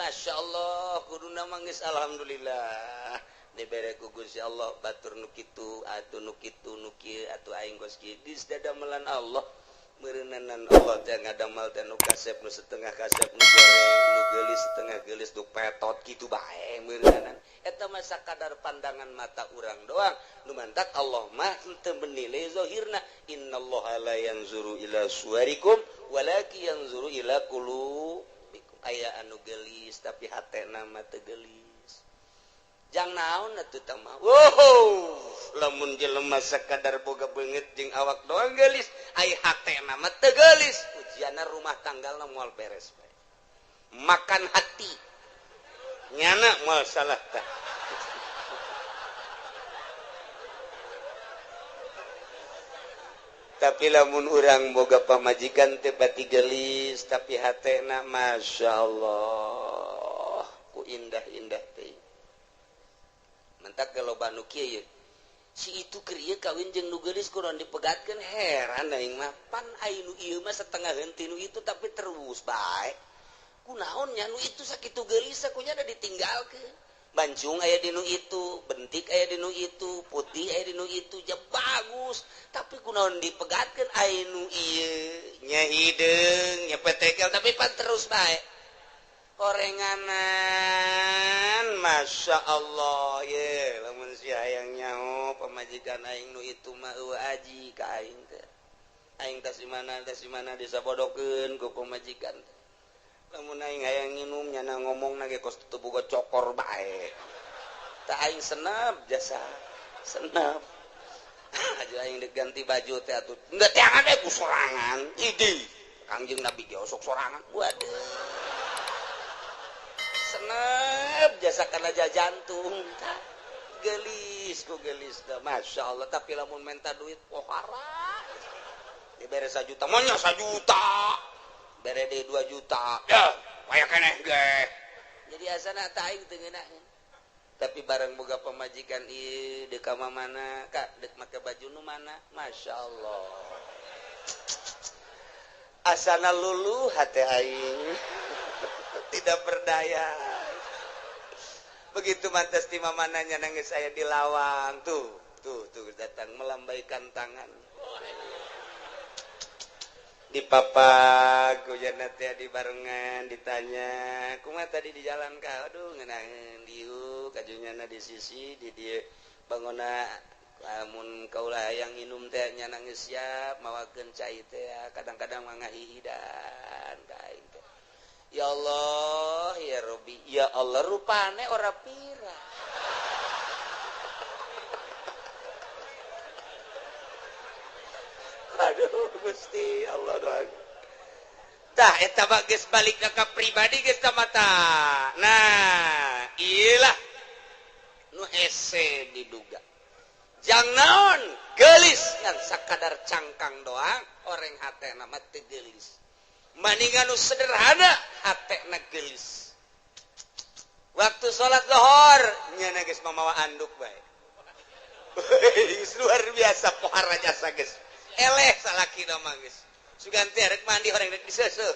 Masya Allah kuduna manggis alhamdulillah dibere ku Gusti Allah batur nu kitu atuh nu kitu nu kieu atuh aing geus kieu dis dadamelan Allah meureunanan Allah teh ngadamal teh nu kasep nu setengah kasep nu goreng nu geulis setengah geulis nu petot kitu bae meureunanan eta mah sakadar pandangan mata urang doang nu mantak Allah mah teu menilai zahirna innallaha la yanzuru ila suwarikum walakin yanzuru ila qulubikum aya anu geulis tapi hatena mah teu geulis jang naon atuh tah mah wow lamun jelema sakadar boga beungeut jeung awak doang geulis ai hatena mah teu geulis ujianna rumah tanggalna moal beres bae makan hati nyana moal salah tah tapi lamun urang boga pamajikan teh pati geulis tapi hatena masyaallah ku indah-indah teh mentak kalau banu kieu si itu keur ieu kawin jeung nu geulis kunaon dipegatkeun heran aing mah pan aya nu ieu mah setengah henteu nu itu tapi terus bae kunaon nya nu itu sakitu geulis sakunya da ditinggalkeun bancung aya di nu itu bentik aya di nu itu putih aya di nu itu ja bagus tapi kunaon dipegatkeun aya nu ieu nya hideung nya petekel tapi pan terus bae orenganan Masya Allah ye lamun si hayang nyaho pamajikan aing nu itu mah eueuh aji ka aing teh aing teh simana disabodokeun ku pamajikan teh lamun aing hayang nginum nyana ngomongna ge kos teu boga cokor bae tah aing senep jasa senep aja aing diganti baju teh atuh enggak teangan teh ku sorangan idi Kangjeng Nabi ge sok sorangan waduh senep jasa kana jantung gelis ku gelis dah Masya Allah tapi lamun minta duit pohara dibere 1 juta monya 1 juta bere deui 2 juta ya aya keneh ge jadi asana teh aing teu ngeunaheun tapi bareng boga pamajikan ieu deuk ka mana kak deuk make baju nu mana Masya Allah asana luluh hate aing tidak berdaya begitu mantas di mamananya nangis saya di lawang tuh datang melambaikan tangan di papa gojana teh di barengan ditanya kumaha tadi di jalan ka aduh ngeunaheun dieu kajunyana di sisi di dieu bangona lamun kaula hayang nginum teh nya nangis siap mawakeun cai teh kadang-kadang mah ngahihidan ka aing teh ya Allah ya Rabbi ya Allah rupane ora pira aduh Gusti Allah doang tah eta mah geus balikna ka pribadi geus tah mata nah iyalah nu hese diduga jang naon geulis ngan sakadar cangkang doang oreng hatena mah teu geulis maningan nu sederhana hatena geulis waktu salat zuhur nya geus mamawa anduk bae luar biasa pohara jasa geus eleh salakina mah geus sugan teh rek mandi horeng rek diseuseuh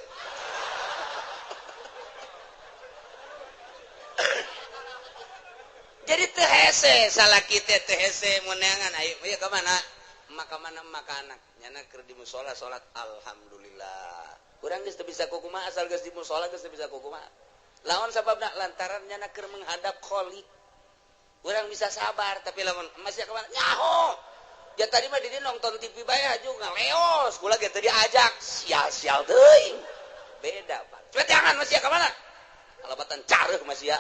jadi teu hese salaki teh teu hese meunangan ayo ieu ka mana maka anak nyana keur di mushola salat alhamdulillah urang geus teu bisa kukumaha asal geus di mushola geus teu bisa kukumaha lawan sababna lantaran nyana keur menghadap kholiq urang bisa sabar tapi lamun masih ka mana nyaho ya tadi mah di nonton TV bae aju ngaleos kula ge teu diajak sial-sial teuing beda Pak coba jangan masih ka mana kalabatan careuh masih ya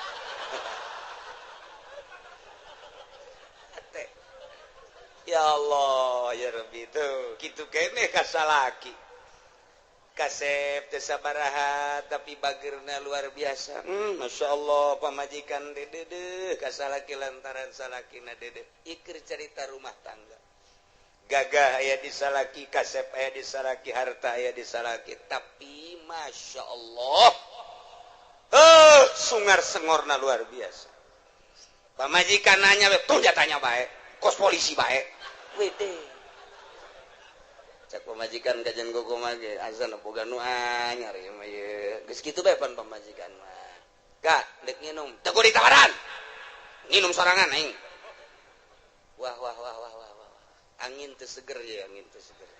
ya Allah ya Rabbi tuh kitu keneh ka salaki kasep teu sabaraha tapi bageurna luar biasa Masya Allah pamajikan dedeh ka salaki lantaran salakina dedeh ikir cerita rumah tangga gagah aya di salaki kasep aya di salaki harta aya di salaki tapi Masya Allah sungar sengorna luar biasa pamajikan nanya tuh jatanya bae kos polisi bae wede cak pamajikan kajian kuku mah ge azan boga nu anyar ieu mah ye geus kitu bae pan pamajikan mah Kak, dek nginum. Teguh ditawaran. Nginum sorangan aing. Wah. Angin teu seger ya, angin teu seger.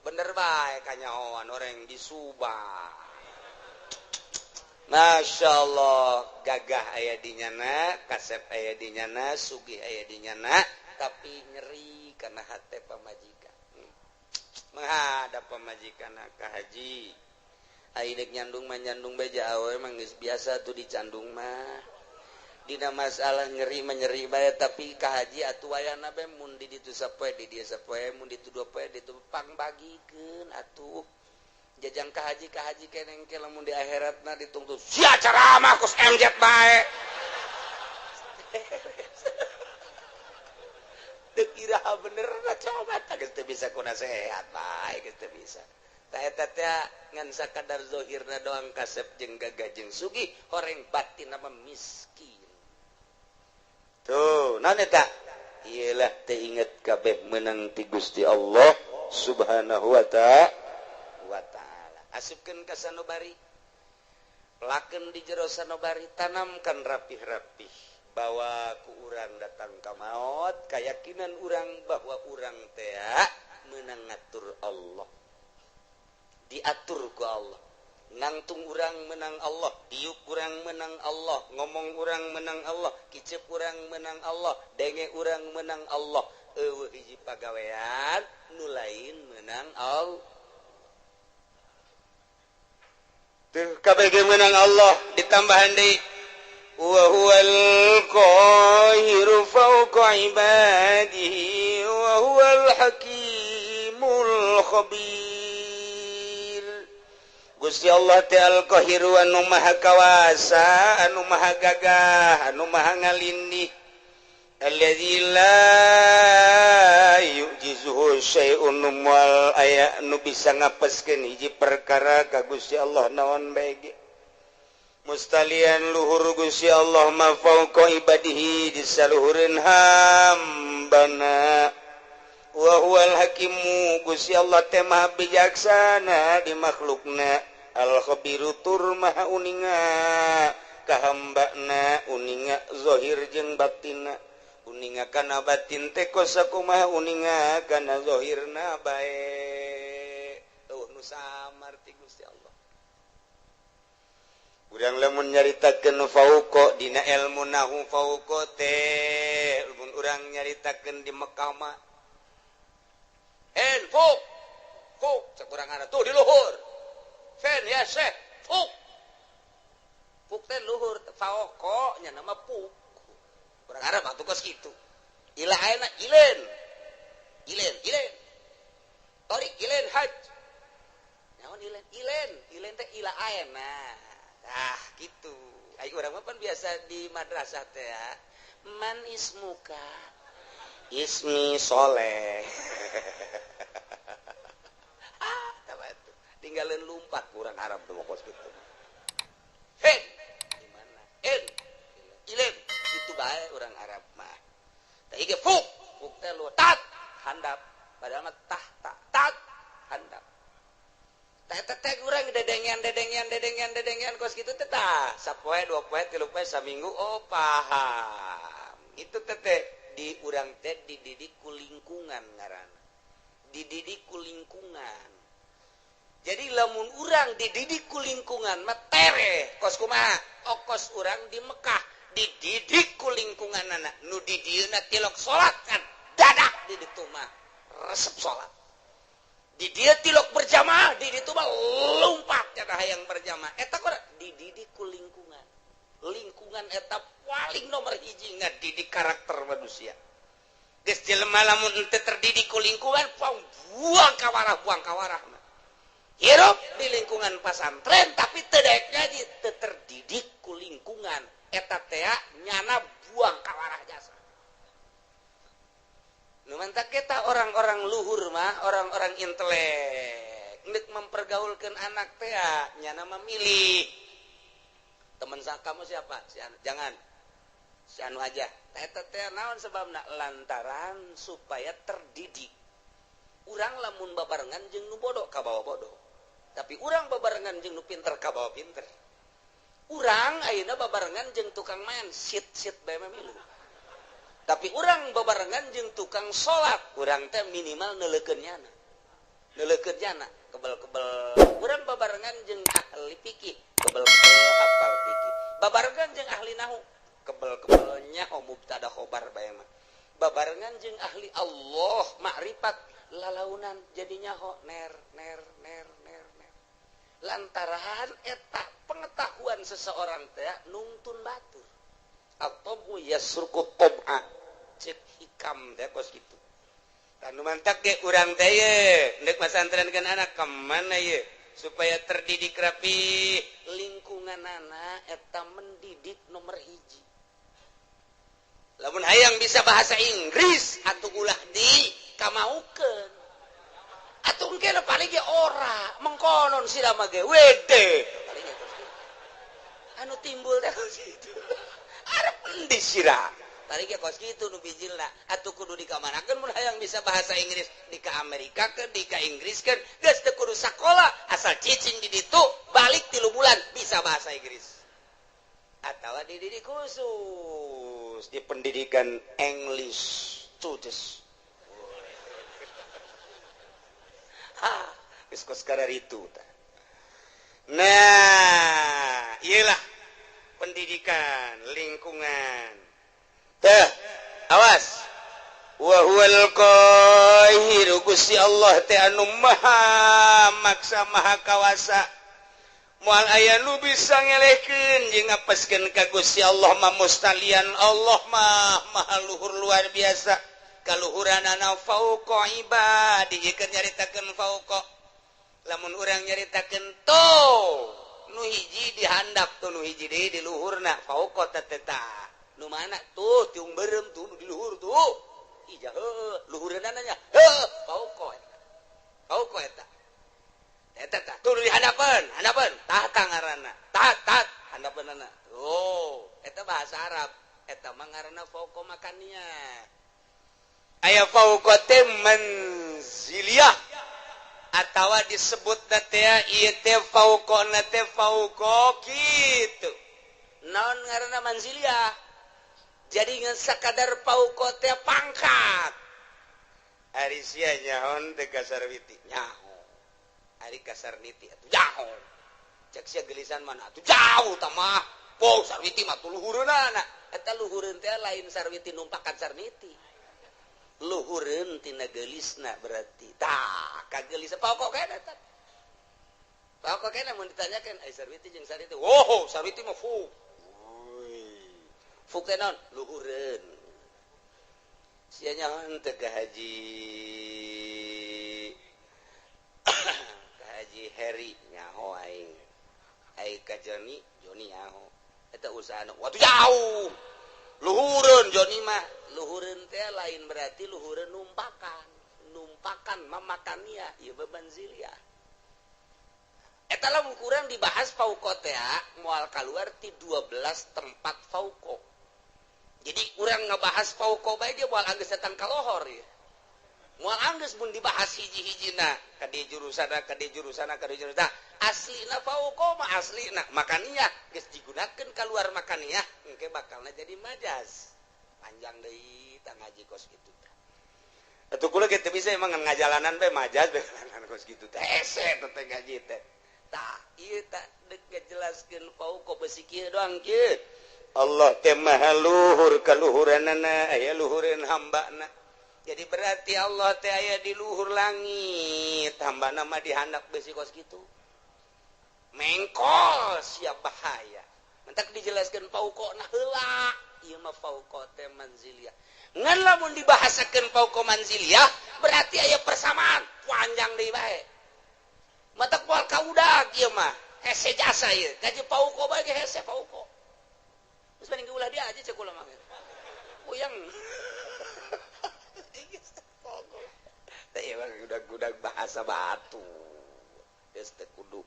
Bener bae kanyahoan orang di Subang. Masya Allah, gagah aya di nyana, kasep aya di nyana, sugih aya di nyana, tapi nyeri karena hati pamajikan. Menghadap pamajikan ka haji. Aidek nyandung mah nyandung beja awe mah geus biasa tuh dicandung mah. Dina masalah nyeri menyeri bae tapi ka haji atuh wayahna bae mun di ditu sapoe di dieu sapoe mun ditu dua poe ditu pangbagikeun atuh. Jajang ka haji keneng ke lamun di akhiratna ditungtu sia ceramah kus MZ bae. Teu kira bener coba geus teu bisa kuna sehat bae geus teu bisa. Ta eta teh ngan sakadar zahirna doang kasep jeung gagah jeung sugih horeng batinna mah miskin. Tuh, naon eta? Iyalah teu inget kabeh meunang ti Gusti Allah Subhanahu wa ta'ala. Asupkeun ka sanubari. Lakeun di jero sanubari tanamkan rapih-rapih bahwa ku urang datang ka maot kayakinan urang bahwa urang teh meunang ngatur Allah. Diatur ku Allah. Nangtung urang menang Allah, diuk urang menang Allah, ngomong urang menang Allah, kicep urang menang Allah, denge urang menang Allah. Eueuh hiji pagawean nu lain menang Allah. Teu kabeh menang Allah ditambahan deui wa huwal qahiru fawqa ibadihi wa huwal hakimul khabir. Gusti Allah teh al-qahiru anu maha kawasa anu maha gagah anu maha ngalindih alladzi la yujizuhu syai'un wal aya nu bisa ngapeskeun hiji perkara ka Gusti Allah naon bae ge mustalian luhur Gusti Allah ma fauqa ibadihi di saluhureun hambana wa huwal hakimu Gusti Allah teh maha bijaksana di makhlukna al-khabiru tur maha uninga ka hambana uninga zahir jeung batinna uninga kana batin teh kosa kumaha uninga kana zahirna bae tuh nu samar ti Gusti Allah. Urang lamun nyaritakeun fauqa dina ilmu nahu fauqa teh mun urang nyaritakeun di Mekah mah fuk cek urang ada tuh di luhur fen ya syekh fuk teh luhur fauqa nya nama fuk urang Arab atuh kos kitu ila ayeuna ilen torik ilen haj naon ilen teh ila ayeuna gitu ai urang mah pan biasa di madrasah teh ya man ismuka ismi soleh tinggalin lumpat kurang Arab tuh kos gitu. Hen, gimana? Ilen, itu bae orang Arab mah. Tah ieu fuk teh lu tat handap, padahal mah tat handap. Tah eta teh urang dedengian kos kitu teh tah sapoe dua poe tilu poe saminggu oh paham. Itu teh di urang teh dididik ku lingkungan ngaranna. Dididik ku lingkungan. Jadi lamun urang dididik ku lingkungan mah tere kos kumaha okos urang di Mekah dididik ku lingkungan anak nu di dieuna tilok salat kan dadak di ditu mah resep salat di dieu tilok berjamaah di ditu mah lumpat cenah hayang berjamaah eta kudu dididik ku lingkungan eta paling nomor hiji ngadidik karakter manusia geus jelema lamun teu terdidik ku lingkungan buang kawarah hirup di lingkungan pesantren tapi tedeknya terdidik ku lingkungan eta teh nyana buang kawarah jasa. Nu mantak kita orang-orang luhur mah orang-orang intelek ngeuk mempergaulkeun anak teh nyana memilih. Teman kamu siapa? Jangan si anu aja. Eta teh naon sebabna lantaran supaya terdidik. Urang lamun babarengan jeung nu bodoh ka bawa bodoh. Tapi urang babarengan jeung nu pinter ka bawa pinter. urang ayeuna babarengan jeung tukang main sit bae milu tapi urang babarengan jeung tukang salat urang teh minimal neulekeun nyana kebel-kebel urang babarengan jeung ahli fikih kebel-kebel hafal fikih babarengan jeung ahli nahwu kebel-kebel nyaho mubtada khobar bae mah babarengan jeung ahli Allah makrifat lalaunan jadi nyaho ner lantaran eta pengetahuan seseorang teh nungtun batur atau yasruku qob'a cek hikam teh kos kitu anu mantak ge urang teh ye ndek masantrenkeun anak ka mana ye supaya terdidik rapi lingkunganana eta mendidik nomor hiji lamun hayang bisa bahasa Inggris atuh ulah di kamaukeun atuh engke paling ge ora mengkonon sira mah ge wede paling ge anu timbul teh kitu arep endi sira paling ge kos kitu nu bijilna atuh kudu dikamanakeun mun hayang bisa bahasa Inggris di ka Amerika ke di ka Inggris kan geus teu kudu sakola asal cicing di ditu balik 3 bulan bisa bahasa Inggris atawa dididik khusus di pendidikan English studies kos karar itu. Nah, iyalah pendidikan, lingkungan. Tah, awas. Wa huwal qahiru Gusti Allah teh anu maha maksa maha kawasa. Moal aya nu bisa ngelehkeun jeung ngapeskeun ka Gusti Allah mah mustalian Allah mah maha luhur luar biasa. Kaluhuranana fauqa ibadi jika nyaritakeun fauqa lamun urang nyaritakeun to nu hiji dihandap tuh nu hiji deui di luhurna fauqa tateta nu mana tuh tiung beureum tuh nu di luhur tuh ija heuh luhureunana nya heuh fauqa eta tuh nu dihandapeun tahta ngaranna tahat handapeunana oh eta bahasa Arab eta mah ngaranna fauqa makania aya fauqate manziliyah atawa disebut teh ieu teh fauqana teh fauqa kitu naon ngaranna manziliyah jadi ngan sakadar fauqa teh pangkat ari sia nyaon teh kasarwiti nyaho ari kasarniti atuh nyaho cek sia gelisan mana atuh jauh tah mah po sarwiti mah luhureunana eta luhureun teh lain sarwiti numpakan sarniti luhureun tina geulisna berarti tah kagelis pokok kana tah pokok kana mun ditanyakeun ai sarwiti jeung sarwiti oh sarwiti mah fuk fuk teh naon luhureun sia nyaon teh ka haji Heri nyaho aing ka Joni nyaho eta usahana watu jauh luhureun Joni mah luhureun teh lain berarti luhureun numpakan mamakania ieu beban ziliyah eta lamun kurang dibahas fauqa teh moal kaluar ti 12 tempat fauqa jadi urang ngabahas fauqa bae ge moal anggeus datang ka lohor ya moal anggeus mun dibahas hiji-hijina ka di jurusana aslina fauqa mah aslina makania geus digunakeun kaluar makania engke bakalna jadi majaz panjang deui tah ngaji kos kitu tah atuh kula ge teu bisa emang ngajalanan bae majaz bae kos kitu teh hese teh ngaji teh tah ieu tah deuk ngajelaskeun fauqa besi kieu doang kieu Allah teh maha luhur kaluhuranana aya luhureun hambana jadi berarti Allah teh aya di luhur langit hambana mah dihandap besi kos kitu mengkol siap bahaya mentak dijelaskeun fauqana heula ieu mah fauqa teh manziliyah ngan lamun dibahasakeun fauqa manziliyah berarti aya persamaan panjang deui bae matak moal kaudag ieu mah hese jasa ieu gaji fauqa bae ge hese fauqa geus banding ulah dia aja cek ulah mah puyang teh ieu udah bahasa batu geus teu kudu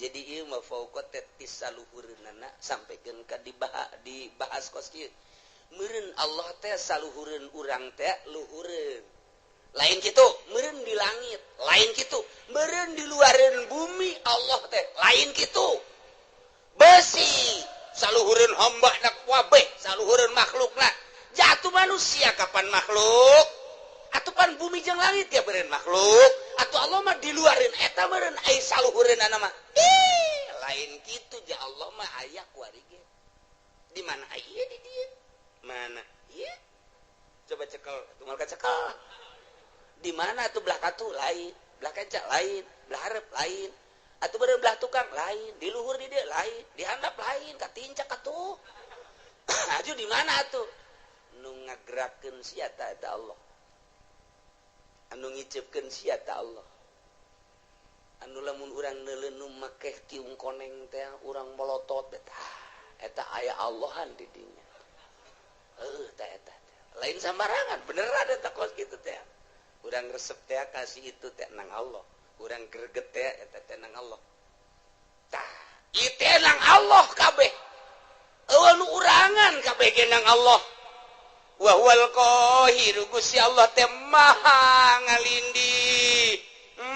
jadi ieu mah fauqa teh tisaluhureunana sampikeun ka dibahas kos kieu meureun Allah teh saluhureun urang teh luhureun lain kitu meureun di langit lain kitu meureun di luareun bumi Allah teh lain kitu saluhureun hamba nak wabeh saluhureun makhlukna jatuh manusia kapan makhluk atupan bumi jeung langit ya beureun makhluk atuh Allah mah di luareun eta meureun ai saluhureunna mah lain kitu ja Allah mah aya kuari ge di mana aya di dieu mana ieu coba cekel tunggal kacekel di mana atuh belah katu lain belah kaca lain belah hareup lain atuh beureun belah tukang lain di luhur di dieu lain di handap lain katincak atuh aju di mana atuh nu ngagerakeun sia eta Allah anu ngiceupkeun sia ta Allah anu lamun urang neuleuh makeh tiung koneng teh urang molotot eta aya Allahan di dinya teh eta lain sambarangan beneran eta kos kitu teh urang resep teh kasih itu teh nang Allah urang greget teh eta teh nang Allah tah ieu teh nang Allah kabeh anu urangan kabeh ge nang Allah wa huwal qahir Gusti Allah teh maha ngalindih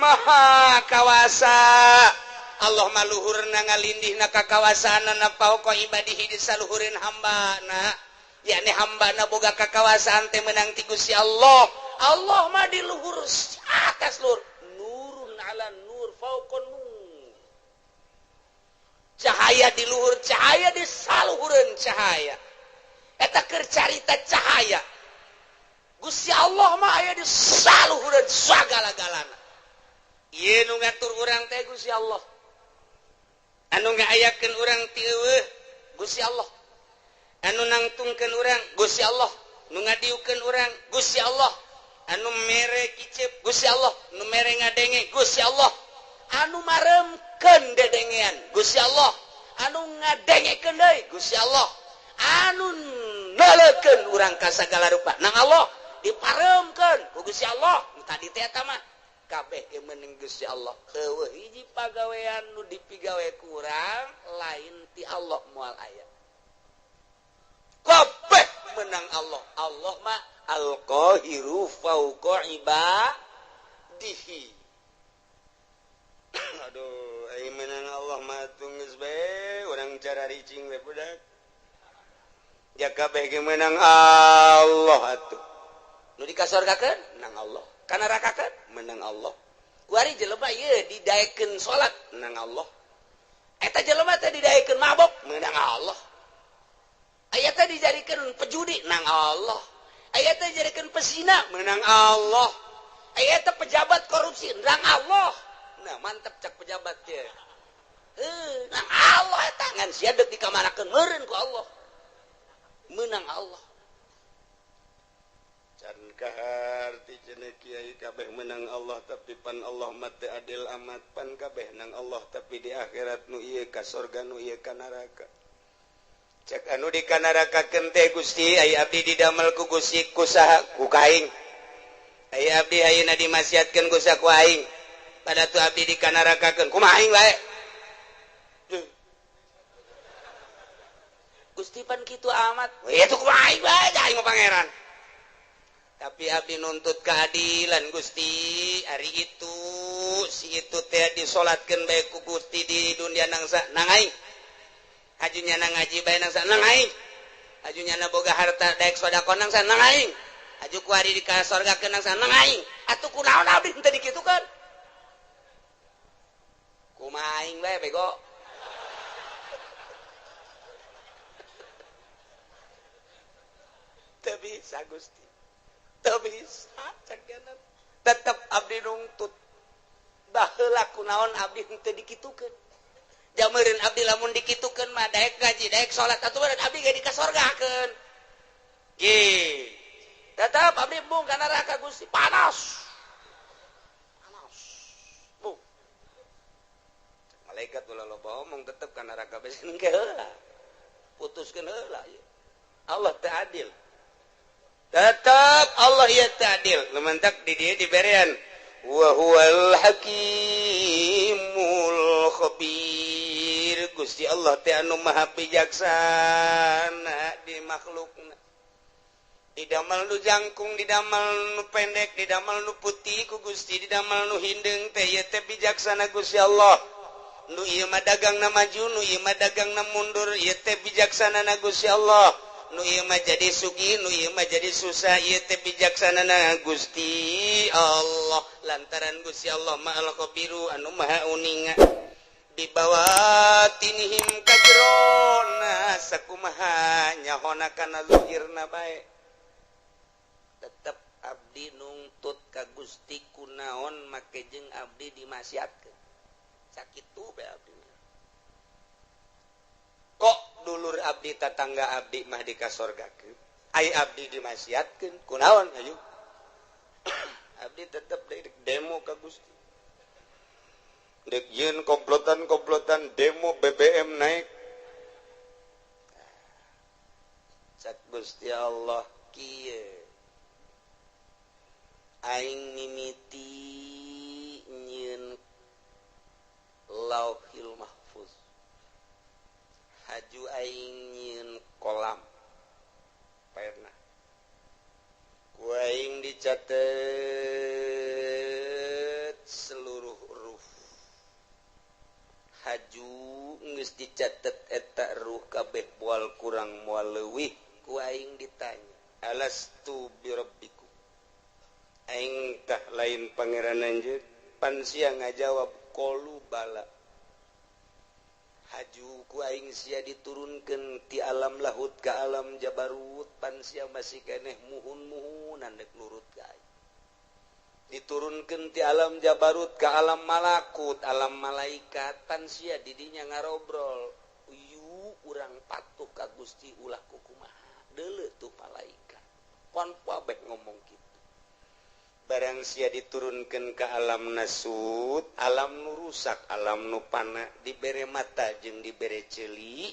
maha kawasa Allah maluhurna ngalindihna ka kawasaanna pauqa ibadihi di saluhureun hambana yakni hambana boga kakawasaan teh meunang ti Gusti Allah Allah mah di luhur atas luhur nurun ala nur fauqa nur cahaya di luhur cahaya di saluhureun cahaya eta keur carita cahaya Gusti Allah mah aya di saluhureun sagala-galana ieu nu ngatur urang teh Gusti Allah anu ngaayakeun urang ti eueuh Gusti Allah anu nangtungkeun urang Gusti Allah nu ngadiukeun urang Gusti Allah anu mere kicep Gusti Allah nu mere ngadenge Gusti Allah anu maremkeun dedengean Gusti Allah anu ngadengekeun deui Gusti Allah anu nalekeun urang ka sagala rupa nang Allah diparemkeun ku Gusti Allah tadi teh eta mah kabeh ge meuning Gusti Allah eueuh hiji pagawean nu dipigawe ku urang lain ti Allah moal aya kabeh menang Allah Allah mah al-qahiru fauqa ibadihi aduh ai menang Allah mah geus bae urang cara ricing we budak ya kabeh ge menang Allah atuh nu dikasorgakeun nang Allah kana nerakakeun menang Allah kuari jelema ieu didaekeun salat menang Allah eta jelema teh didaekeun mabok menang Allah aya teh dijadikeun pejudi nang Allah aya teh dijadikeun pesina menang Allah aya teh pejabat korupsi nang Allah nah mantep cak pejabat teh nang Allah eta ngan sia deuk dikamanakeun meureun ku Allah menang Allah can kaharti cenah kiai kabeh menang Allah tapi pan Allah mah teu adil amat pan kabeh nang Allah tapi di akhirat nu ieu ka surga nu ieu ka neraka cek anu di ka nerakakeun teh Gusti ai abdi didamel ku Gusti ku saha ku kaing ai abdi ayeuna dimasiatkeun ku saha ku aing pada tu abdi di ka nerakakeun kumaha aing wae Gusti pan kitu amat ya tuh kumaha aing wae aing mah pangeran tapi abdi nuntut keadilan Gusti hari itu si itu teh disolatkeun bae ku Gusti di dunia nangsa nang aing ajunya nang ngaji bae nangsa nang aing ajunya na boga harta daek sedekah nangsa nang aing aju ku ari di ka surgakeun nangsa nang aing atuh kunaon abdi teu dikitukeun kumaha aing bae bego teu bisa Gusti teu bisa cakenan tetep abdi nuntut baheula kunaon abdi teu dikitukeun jameureun abdi lamun dikitukeun mah daek gaji daek salat atuh bae abdi ge dikasorgakeun ge tetep abdi bung ka neraka Gusti panas bung malaikat ulah loba omong tetep ka neraka besen ge heula putuskeun heula Allah teu adil tetap Allah ya ta'dil lementak di dia diberian wa huwal hakimul khabir Gusti Allah teh anu maha bijaksana di makhlukna didamel nu jangkung didamel nu pendek didamel nu putih ku Gusti didamel nu hindeng teh ieu teh bijaksana Gusti Allah nu ieu mah dagang na maju nu ieu mah dagang na mundur ieu teh bijaksana na Gusti Allah nu ieu mah jadi sugih nu ieu mah jadi susah ieu teh bijaksana na Gusti Allah lantaran Gusti Allah ma'al khabiru anu maha uninga bibawatinihim kajrona sakumaha nyahona kana zahirna bae tetep abdi nungtut ka Gusti kunaon make jeung abdi dimaksiatkeun sakitu bae abdi kok dulur abdi tetangga abdi mah dikasorgakeun ai abdi dimaksiatkeun kunaon ayu abdi tetep demo ka Gusti dek yen komplotan demo BBM naik cak Gusti Allah kieu aing mimiti nyeun lauhil mahfuz haju aing nyeun kolam pernah ku aing dicatet seluruh ruh haju geus dicatet eta ruh kabeh moal kurang moal leuwih ku aing ditanya alastu birabbikum aing tah lain pangeran anjeun pan sia ngajawab qalu bala haju ku aing sia diturunkeun ti alam lahut ka alam jabarut pan sia masih keneh muhun-muhunan dek nurut ka aing diturunkeun ti alam jabarut ka alam malakut alam malaikat pan sia didinya ngarobrol yu urang patuh ka Gusti ulah kumaha deuleu tuh malaikat kon pabeh ngomong kitu barang sia diturunkeun ka alam nasut alam nu rusak alam nu pana dibere mata jeung dibere ceuli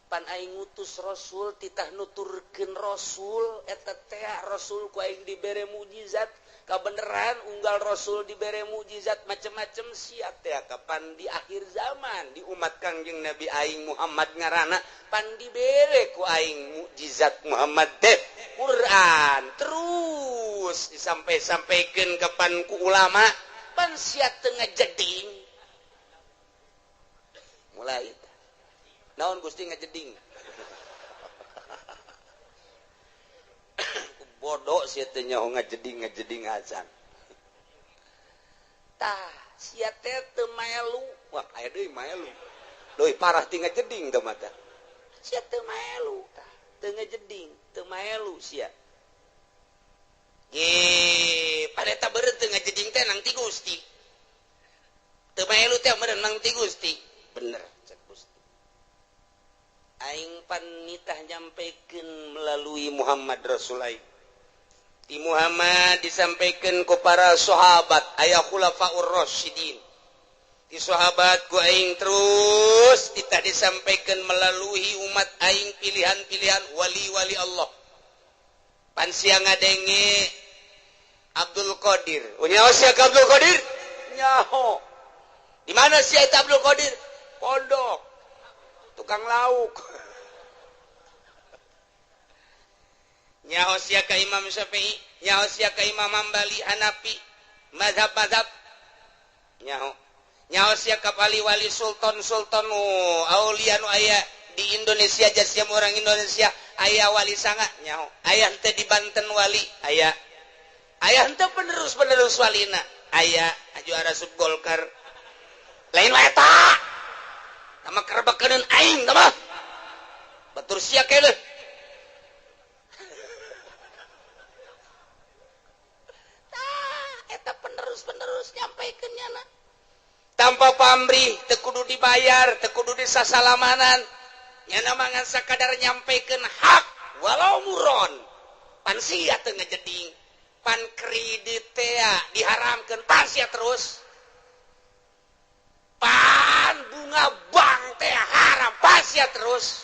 pan aing ngutus rasul titah nuturkeun rasul eta teh rasul ku aing dibere mukjizat kabeneran unggal rasul dibere mukjizat macem-macem sia teh kapan di akhir zaman di umat Kangjeng Nabi aing Muhammad ngaranna pan dibere ku aing mukjizat Muhammad teh Quran terus disampai-sampaikan kapan ku ulama pan sia teu ngajeding mulai naon Gusti ngajeding bodoh sia teh nyaho ngajeding azan tah sia teh teu melu wah aya deui melu deui parah ti ngajeding teh mata sia teu melu tah teu ngajeding teu melu sia ge pareta beureut teu ngajeding teh nang ti Gusti teu melu teh meureun nang ti Gusti bener cek Gusti aing pan nitah nyampikeun melalui Muhammad Rasul aing di Muhammad disampaikan ku para sahabat aya khulafaur rasyidin di sahabat ku aing terus kita disampaikan melalui umat aing pilihan-pilihan wali-wali Allah pan sia ngadenge Abdul Qadir nyaho sia Abdul Qadir nyaho di mana sia eta Abdul Qadir pondok tukang lauk nyaho sia ka Imam Syafi'i nyaho sia ka Imam Hambali Hanafi mazhab-mazhab nyaho sia ka wali-wali sultan-sultan aulia nu aya di Indonesia jas orang Indonesia aya wali sanga nyaho aya henteu di Banten wali aya henteu penerus walina aya juara sub Golkar lain wae eta sama kerebekeun aing mah batur sia keleh penerus nyampaikeun nyana tanpa pamrih teu kudu dibayar teu kudu disasalamanan nyana mangan sakadar nyampaikeun hak walau muron pan sia teu ngajeding pan kredit teh diharamkeun pan sia terus pan bunga bank teh haram pan sia terus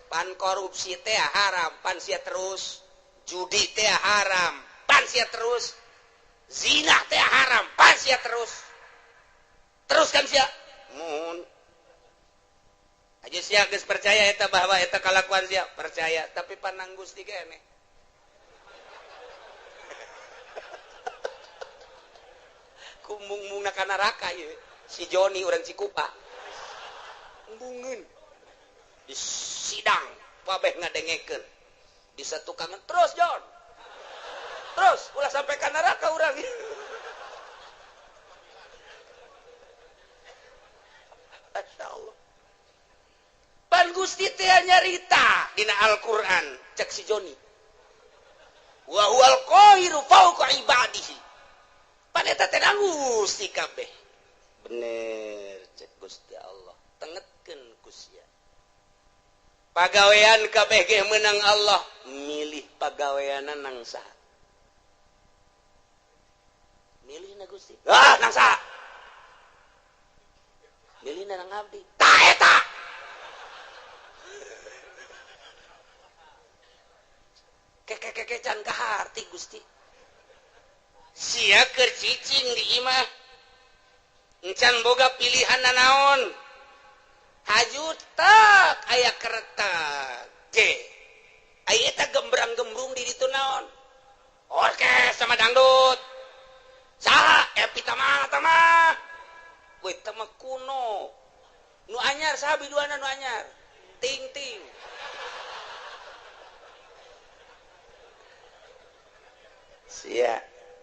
pan korupsi teh haram pan sia terus judi teh haram pan sia terus zina teh haram pan sia terus kan sia mun aja sia geus percaya eta bahwa eta kalakuan sia percaya tapi panang Gusti keneh kumung-mungna ka neraka ieu si Joni urang Cikupa embungeun di sidang pabeh ngadengekeun di satu kangen terus John terus ulah sampai ka neraka urang Masyaallah pan Gusti teh nyarita dina Al-Qur'an cek si Joni wa huwal qahiru fawqa ibadihi pan eta teh Gusti kabeh bener cek Gusti Allah tengetkeun ku sia pagawean kabeh ge meunang Allah milih pagaweana nang saha milihna Gusti nang saha milihna nang abdi tah eta keke can kaharti Gusti sia keur cicing di imah encan boga pilihan naon hajut tak aya keretak ge aya eta gembrang-gembrung di ditu naon orkes sama dangdut saha epi tamah we tamah kuno nu anyar saha biduana nu anyar ting ting sia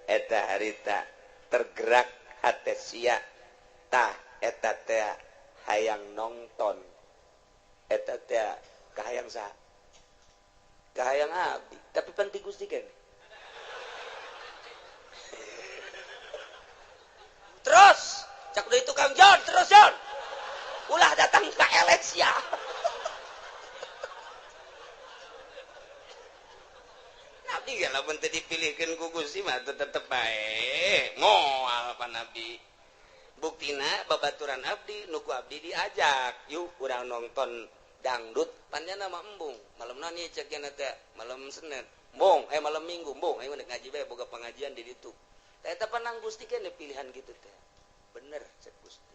eta harita tergerak hate sia tah eta teh hayang nonton eta teh kahayang saha kahayang abdi tapi penting Gusti kan terus cak deui tukang John terus John ulah datang ka elek sia Nabi ya lamun teu dipilihkeun ku Gusti mah tetep bae moal pan Nabi buktina babaturan abdi nuku abdi diajak yuk urang nonton dangdut panjana mah embung malemna nih cek nya teh malam Senin embung malam Minggu embung aing ngaji bae boga pengajian di ditu teh eta panang Gusti kan pilihan gitu teh bener cek Gusti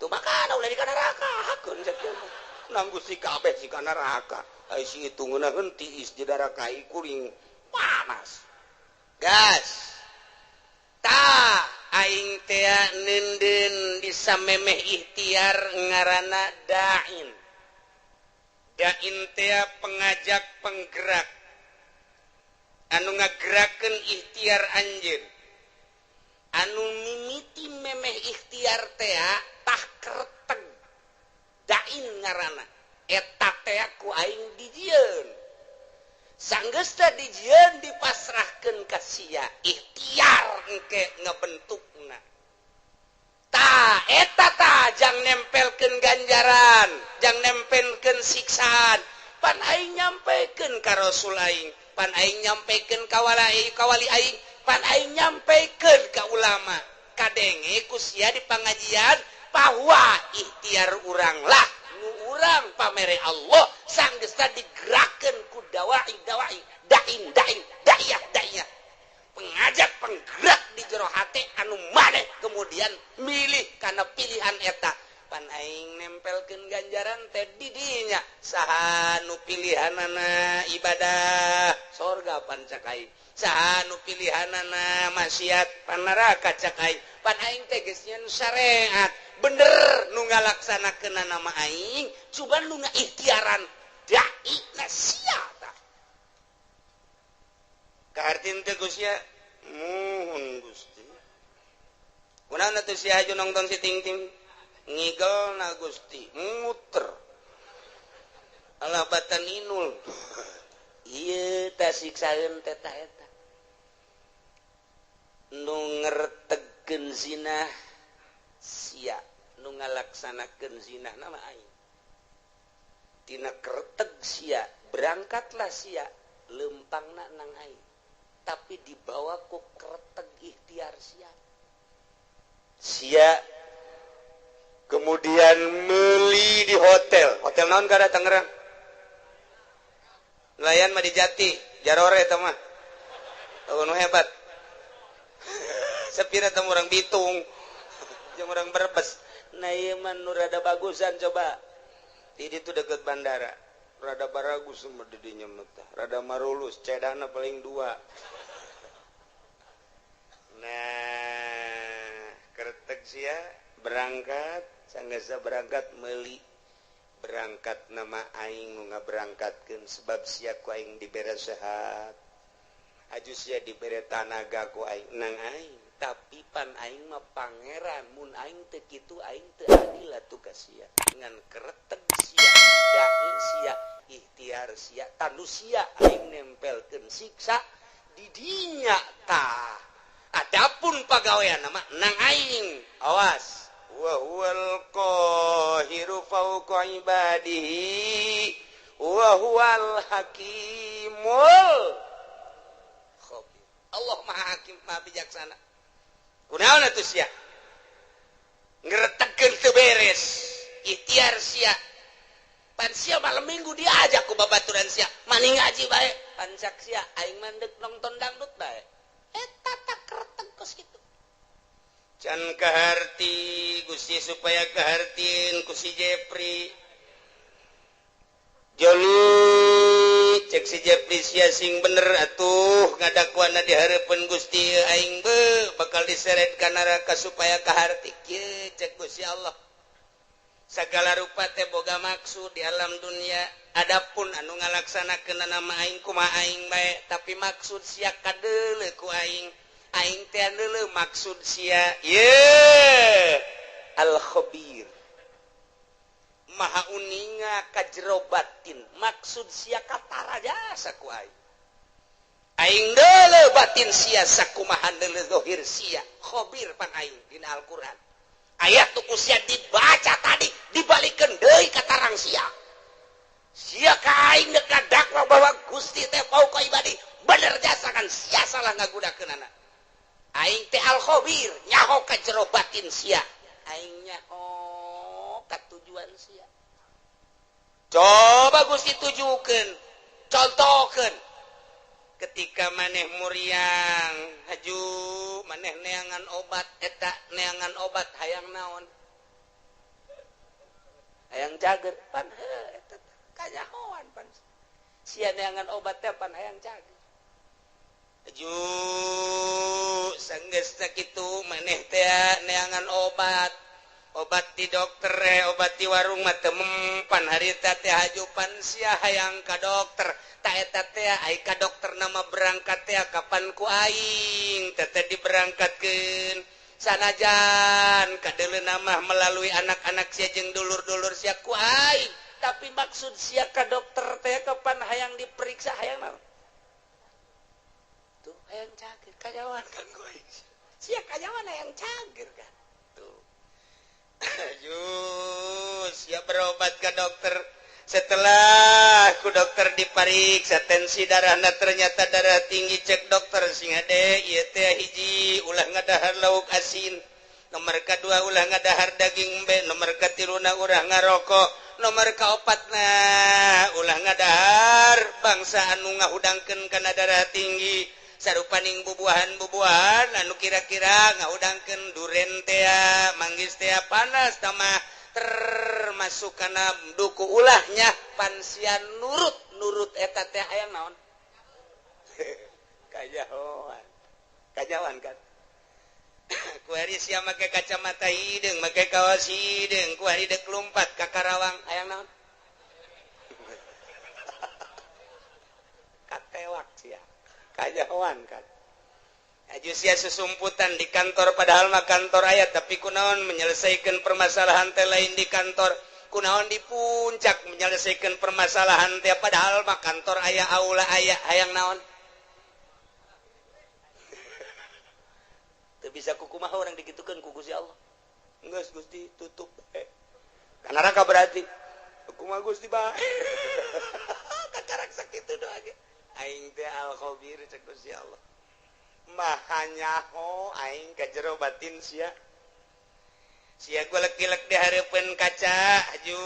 tuh makana ulah di neraka hakun cek nang Gusti kabeh si ka neraka ai si hitungeuna heuntih is di neraka kuring panas gas ta aing teh nenden bisa memeh ikhtiar ngaranna dain teh pengajak penggerak anu ngagerakeun ikhtiar anjeun anu mimiti memeh ikhtiar teh tah kereteg dain ngaranna eta teh ku aing dijieun sanggeus teh dijieun dipasrahkeun ka sia ikhtiar engke ngabentukna tah eta tah jang nempelkeun ganjaran jang nempelkeun siksaan pan aing nyampekeun ka Rasul aing pan aing nyampekeun ka kawali aing pan aing nyampekeun ka ulama kadenge ku sia di pangajian bahwa ikhtiar urang lah nu urang pamere Allah sanggeus teh digerakkeun ku dai daiyah pengajak penggerak di jero hate anu maneh kemudian milih kana pilihan eta pan aing nempelkeun ganjaran teh di dinya saha nu pilihanana ibadah sorga pan cak aing saha nu pilihanana maksiat pan neraka cak aing pan aing teh geus nyen syariat bener nu ngalaksanakeun nama aing cuban nu ngaikhtiaran dai na sia tah kahartin teh Gusti muhun Gusti kunaon atuh si aju nongton si ting ting ngigelna Gusti muter alabatan inul ieu tah siksaeun teh tah eta nu ngertegkeun zinah sia nu ngalaksanakeun zinah nama aing tina kereteg sia berangkatlah sia lempangna nang aing tapi dibawa ku kereteg ikhtiar sia kemudian meuli di hotel naon kada Tangerang nelayan mah di Jati Jarore eta mah nu hebat sepira teh urang Bitung jeung urang Brebes nah ieu mah nu rada bagusan coba di ditu deket bandara rada baragus mah di dinya mah rada marulus cedana paling 2 nah kereteg sia berangkat sanggasa berangkat meli berangkat nama aing nu ngaberangkatkeun sebab sia ku aing dibere sehat aju sia dibere tanaga ku aing nang aing tapi pan aing mah pangeran mun aing teu kitu aing teu adil atuh ka sia ngan kereteg sia dai sia ikhtiar sia tanu sia aing nempelkeun siksa di dinya tah adapun pagawean nama nang aing awas wa huwal qahiru fawqa ibadihi wa huwal hakimul khabir. Allah maha hakim maha bijaksana. Kunaon atuh sia? Ngretegkeun teu beres. Ikhtiar sia. Pan sia malam minggu diajak ku babaturan sia. Mani ngaji bae. Pan sak sia aing mandek nonton dangdut bae. Eta tak kereteg kos kitu. Can kaharti Gusti supaya kahartiin ku si Jepri Joli cek si Jepri sia sing bener atuh ngadakuana di hareupeun Gusti aing be bakal diseret ka neraka supaya kaharti kieu cek Gusti Allah sagala rupa teh boga maksud di alam dunia adapun anu ngalaksanakeun nama aing kumaha aing bae tapi maksud sia kadeuleu ku aing aing teh deuleu maksud sia al-khabir maha uninga ka jero batin maksud sia katara jasa ku aing deuleu batin sia sakumaha deuleu zahir sia khabir pan aing dina Al-Qur'an ayat tuku sia dibaca tadi dibalikeun deui ka tarang sia ka aing deuk dakwa bahwa Gusti teh fauqa ibadi bener jasa kan sia salah ngagudakeunana aing teh al-khabir nyaho ka jero batin sia aing nyaho ka tujuan sia coba Gusti tujukeun contohkeun ketika maneh muriang haju maneh neangan obat eta neangan obat hayang naon hayang cager pan eta kanyahoan pan sia neangan obat teh pan hayang cager aju sanggeus sakitu maneh teh neangan obat di dokter obat di warung mah teu mempan harita teh hajupan sia hayang ka dokter ta eta teh ai ka dokter nama berangkat teh kapan ku aing teh diberangkatkeun sanajan kadeuleuna mah melalui anak-anak sia jeung dulur-dulur sia ku aing tapi maksud sia ka dokter teh kapan hayang diperiksa hayang naon hayang cager kajawan kan gue sia kajawan hayang cager kan tuh sia berobat ke dokter setelah ku dokter dipariksa tensi darahna ternyata darah tinggi cek dokter sing ade ieu teh hiji ulah ngadahar lauk asin nomor kadua ulah ngadahar daging embe nomor katiluna urang ngarokok nomor kaopatna ulah ngadahar bangsa anu ngahudangkeun kana darah tinggi sarupaning bubuahan anu kira-kira ngaudangkeun duren teh manggis teh panas tamah termasuk kana duku ulahnya pansian nurut eta teh hayang naon kajawan kan ku hari sia make kacamata hideung make kaos hideung ku hari deuk lumpat ka Karawang hayang naon katewak sia kajawan kan aju sia susumputan di kantor padahal mah kantor aya tapi kunaon menyelesaikan permasalahan teh lain di kantor kunaon di puncak menyelesaikan permasalahan teh padahal mah kantor aya aula aya hayang naon teu bisa kukumaha urang digitukeun ku Gusti Allah geus Gusti tutup bae kana raka berarti kumaha Gusti bae kacarak sakitu doa ge aing teh al-khabir cek Gusti Allah maha nyaho aing ka jero batin sia golek-gelek di hareupeun kaca aju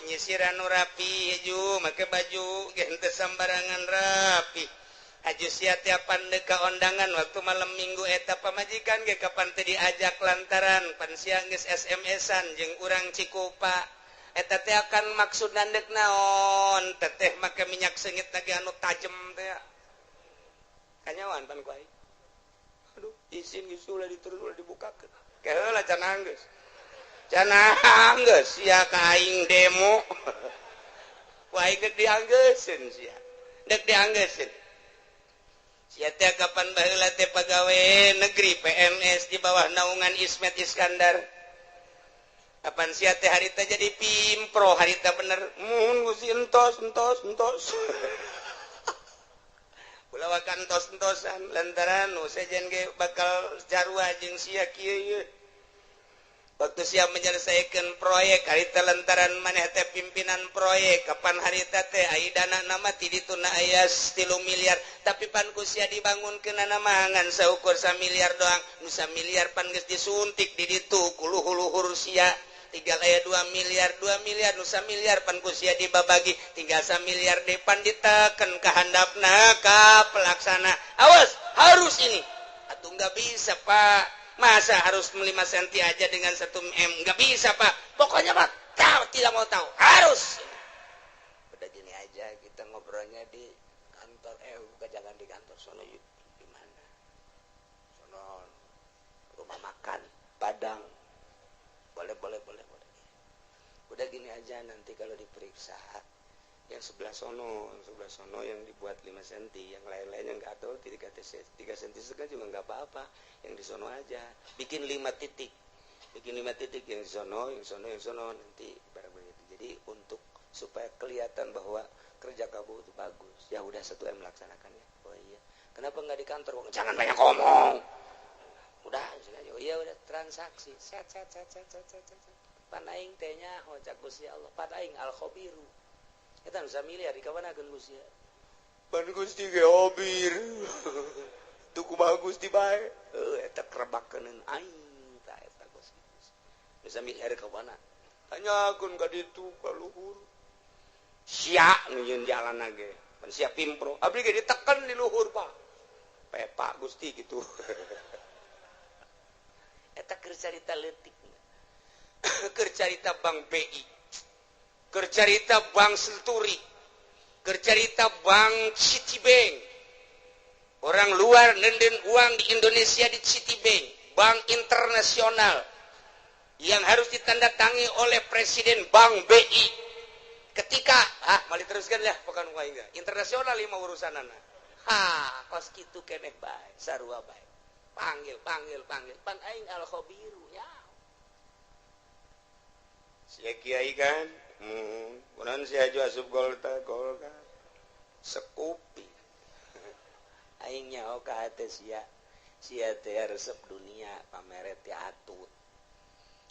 nyisir anu rapi aju make baju ge henteu sambarangan rapi aju sia tiap pandeu ka ondangan waktu malam minggu eta pamajikan ge kapan teh diajak lantaran pan sia geus SMS-an jeung urang Cikupa eta teh akan maksud nandek naon teteh make minyak seungit lagi anu tajem teh kanyawan pan ku aing aduh izin geus ulah diterus ulah dibukakeun keheula can anggeus cenah geus sia ka aing demo wae geus dianggeuskeun sia dek dianggeuskeun sia teh kapan baheula teh pagawe negeri PNS di bawah naungan Ismet Iskandar kapan sia teh harita jadi pimpro harita bener mun Gusti entos ulah kantos-entosan lantaran nu sejen ge bakal jarwa jeung sia kieu waktu sia menyelesaikan proyek harita lantaran maneh teh pimpinan proyek kapan harita teh ai dana nama ti dituna aya 3 miliar tapi pan ku sia dibangunkeun nama ngan saukur 1 miliar doang nu 1 miliar pan geus disuntik di ditu ku luhur-luhur sia tinggal aya 2 miliar nu 1 miliar pan ku sia dibabagi tinggal 1 miliar depan diteken ka handapna ka pelaksana awas harus ini atuh enggak bisa Pak masa harus 5 senti aja dengan 1 M nggak bisa Pak pokoknya Pak tahu tidak mau tahu harus udah gini aja kita ngobrolnya di kantor jangan di kantor sono di mana sono rumah makan Padang boleh udah gini aja nanti kalau diperiksa yang sebelah sono yang dibuat 5 senti yang lain-lainnya nggak tahu 3 senti juga nggak apa-apa yang di sono aja bikin 5 titik yang di sono nanti barang begitu jadi untuk supaya kelihatan bahwa kerja kamu itu bagus ya udah 1 M laksanakannya oh iya kenapa nggak di kantor jangan banyak ngomong udah iya udah transaksi set pan aing teh nya hojak Gusti Allah pan aing al khabiru eta nu 1 miliar dikawanakeun Gusti pan Gusti ge hobir tuku bagus di bae eta kerebakeun aing tah eta Gusti nu 1 miliar kawana tanyakeun ka ditu ka luhur sia nu yeun jalanna ge pan sia pimpro abdi ge diteken di luhur Pak pepa Gusti gitu eta keur carita leutik keur carita Bank BI keur carita Bank Senturi keur carita Bank Citibank orang luar nenden uang di Indonesia di Citibank bank internasional yang harus ditandatangi oleh Presiden Bank BI ketika mali teruskan ya bukan enggak internasional 5 urusanana kos kitu keneh bae sarua bae panggil pan aing al khabiru ya sia kiai kan kunaon sia aju asup golka sekupi aing nyaho ka hate sia teh resep dunia pamere teh atut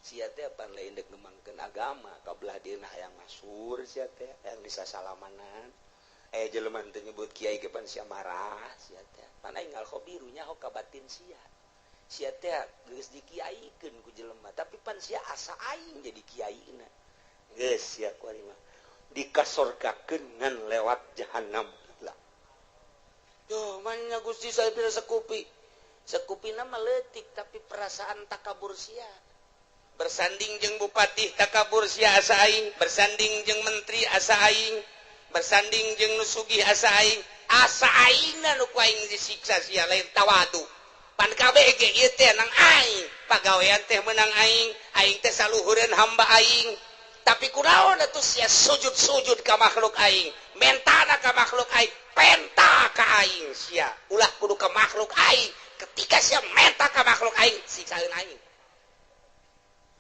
sia teh pan lain dek ngembangkeun agama kabelah dieuna hayang masur sia teh hayang disasalamanan jelema teh nyebut kiai ge pan sia marah sia teh pan aing al khabiru nyaho ka batin sia teh geus dikiaikeun ku jelema tapi pan sia asa aing jadi kiaina geus sia kuari mah dikasorgakeun ngan lewat jahanam lah yo manya Gusti saya pira sekupina mah leutik tapi perasaan takabur sia bersanding jeung bupati takabur sia asa aing bersanding jeung menteri asa aing bersanding jeung nu sugih asa aingna nu ku aing disiksa sia lain tawadu pan kabeh ge ieu teh nang aing pagawean teh meunang aing teh saluhureun hamba aing tapi kunaon atuh sia sujud ka makhluk aing mentana ka makhluk aing penta ka aing sia ulah kudu ka makhluk aing ketika sia menta ka makhluk aing siksaeun aing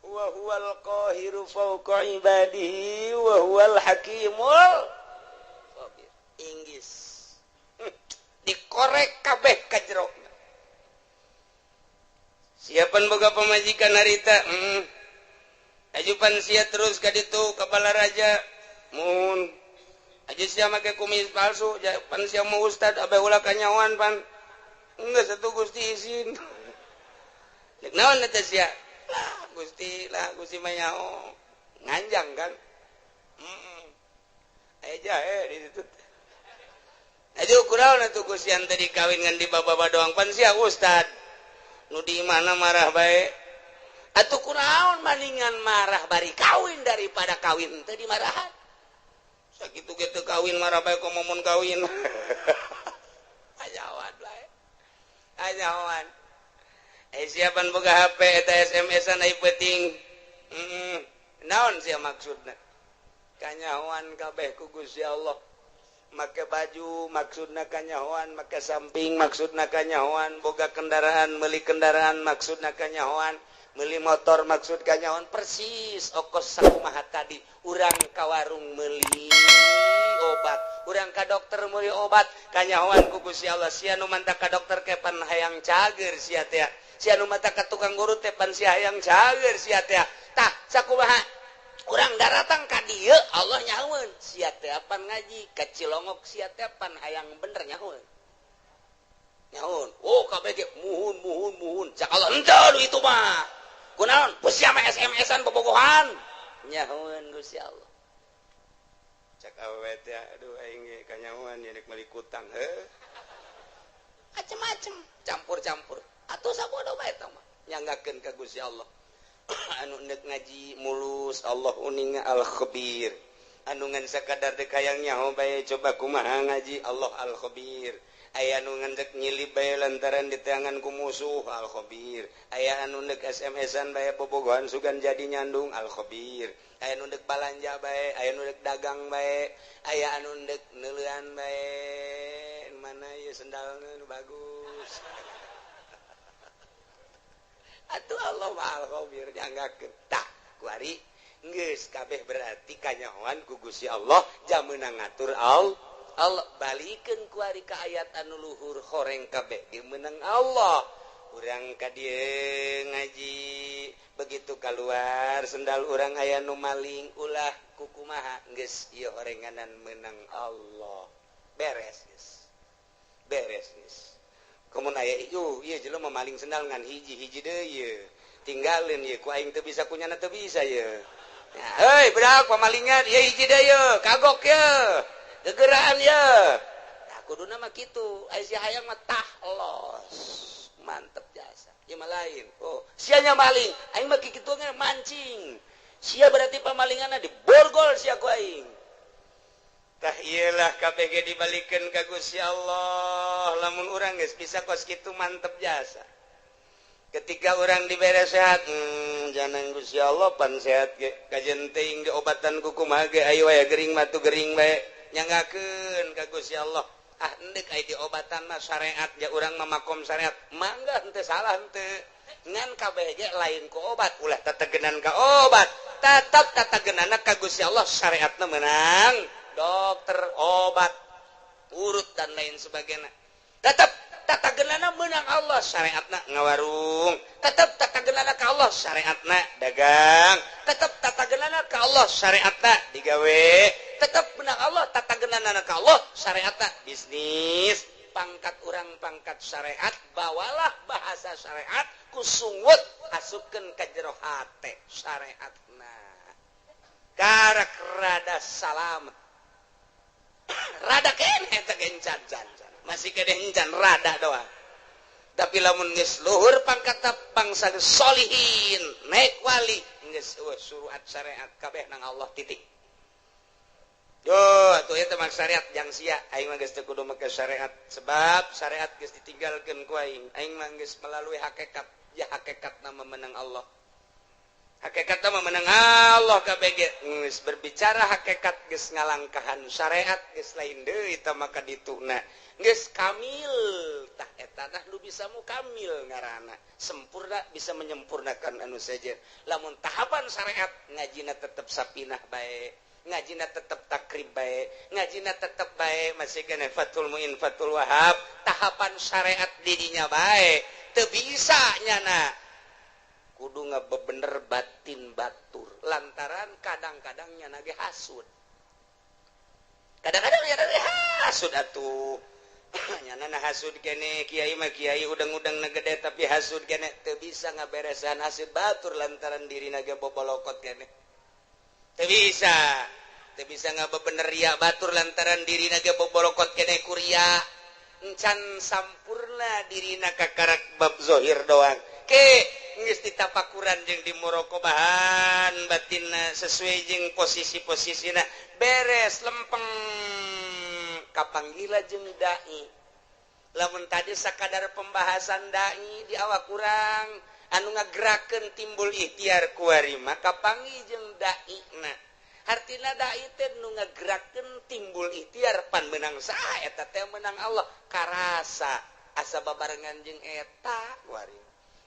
wa huwal qahiru fawqa ibadihi wa huwal hakimul khabir inggis dikorek kabeh ka jero siapan boga pamajikan harita ajupan sia terus ka ditu ka balaraja mun aju sia make kumis palsu pan sia mau ustad abe ulah kanyawan pan enggak satu Gusti izin cek naon eta sia Gusti mah nyaho nganjang kan aja di situ aja kunaon atuh Gusti ante dikawin ngan di baba doang pan sia ustad nu di mana marah bae atuh kunaon maningan marah bari kawin daripada kawin teu dimarahan sakitu ge teu kawin marah bae komo mun kawin ajawan bae ajawan siapan boga HP eta SMS-an ai penting naon sih maksudna kanyahoan kabeh ku Gusti Allah make baju maksudna kanyahoan make samping maksudna kanyahoan boga kendaraan meuli kendaraan maksudna kanyahoan meuli motor maksud kanyahoan persis okos sakumaha tadi urang ka warung meuli obat urang ka dokter meuli obat kanyahoan ku Gusti Allah sia nu manta ka dokter kepan hayang cager sia teh sia nu manta ka tukang guru teh pan sia hayang cager sia teh tah sakumaha urang daratang ka dieu Allah nyahoeun sia teh pan ngaji ka Cilongok sia teh pan hayang bener nyahoeun oh kabeh ge muhun cak Allah henteu itu mah kunaon sia mah SMS-an bobogohan nyahoeun Gusti Allah cak awewe teh aduh aing ge kanyahoan yeuk meuli kutang heuh macem-macem campur-campur atuh sabodo bae eta mah nyanggakeun ka Gusti Allah anu nek ngaji mulus Allah uninga al-khabir anu ngan sakadar dek hayang nyaho bae coba kumaha ngaji Allah al-khabir aya anu ngan dek nyilip bae lantaran diteangan ku musuh al-khabir aya anu nek SMS-an bae bobogohan sugan jadi nyandung al-khabir aya anu dek balanja bae aya anu dek dagang bae aya anu dek neuleuan bae mana ieu sendalna nu bagus atuh Allah mah al-khabir nyanggakeun tah kuari geus kabeh berarti kanyahoan ku Gusti Allah jameuna ngatur Allah balikeun kuari ka ayat anu luhur horeng kabeh ge meunang Allah urang ka dieu ngaji begitu keluar sendal urang aya nu maling ulah kukumaha geus ieu horenganan meunang Allah beres geus komun aya ieu jelema maling sendal ngan hiji-hiji deui ieu tinggalin ieu ku aing teu bisa kunyana teu bisa ieu heuy budak pamalingan ieu hiji deui ieu kagok ieu gegeraan ieu nah kuduna mah kitu aya si hayang mah tah los mantep jasa ieu mah lain oh sia nya maling aing mah kitu ge mancing sia berarti pamalinganna diborgol sia ku aing tah iyalah kabeh ge dibalikeun ka Gusti Allah lamun urang geus bisa kos kitu mantep jasa ketika urang dibere sehat janang Gusti Allah pan sehat ge kajen teuing ge obatan ku kumaha ge aya wae gering matu gering bae nyanggakeun ka Gusti Allah ah endek aya di obatan mah syariat ja urang mah makom syariat mangga henteu salah henteu ngan kabeh ge lain ku obat ulah tategenan ka obat tetep tategenana ka Gusti Allah syariatna meunang dokter, obat, urut dan lain sebagainya. Tetap tatagenana menang Allah syariatna ngawarung. Tetap tatagenana ka Allah syariatna dagang. Tetap tatagenana ka Allah syariatna digawe. Tetap menang Allah tatagenana ka Allah syariatna bisnis. Pangkat urang pangkat syariat bawalah bahasa syariat kusungut asupkeun ka jero hate syariatna. Karak rada salamet rada kene teh gencan masih kene encan rada doang tapi lamun geus luhur pangkat bangsa solihin naik wali geus suruhat syariat kabeh nang Allah titik yo atuh eta mah syariat jang sia aing mah geus teu kudu make syariat sebab syariat geus ditinggalkeun ku aing mah geus melalui hakikat ya hakikatna memenang Allah hakikat mah menang Allah kabeh geus berbicara hakikat geus ngalangkahan syariat geus lain deui tah maka dituna geus kamil tah eta tah nu bisa mukamil ngaranna sempurna bisa menyempurnakan anu saja lamun tahapan syariat ngajina tetep sapinah bae ngajina tetep takrib bae ngajina tetep bae masih kena Fathul Muin Fathul Wahab tahapan syariat didinya bae teu bisa nyana kudu ngabebener batin batur lantaran kadang-kadang nyana ge hasud kadang-kadang nyana ge hasud atuh nyana hasud kene kiai mah kiai udang-udang na gede tapi hasud kene teu bisa ngaberesan hasud batur lantaran dirina ge bobolokot kene teu bisa ngabebener ria batur lantaran dirina ge bobolokot kene kuria encan sampurna dirina kakarak bab zohir doang ke geus ditapakuran jeung dimuraqabahan batinna sesuai jeung posisi-posisina beres lempeng kapanggila jeung dai lamun tadi sakadar pembahasan dai di awak urang anu ngagerakeun timbul ikhtiar kuari maka panggih jeung daina artina dai teh nu ngagerakeun timbul ikhtiar pan menang saha eta teh menang Allah karasa asa babarengan jeung eta kuari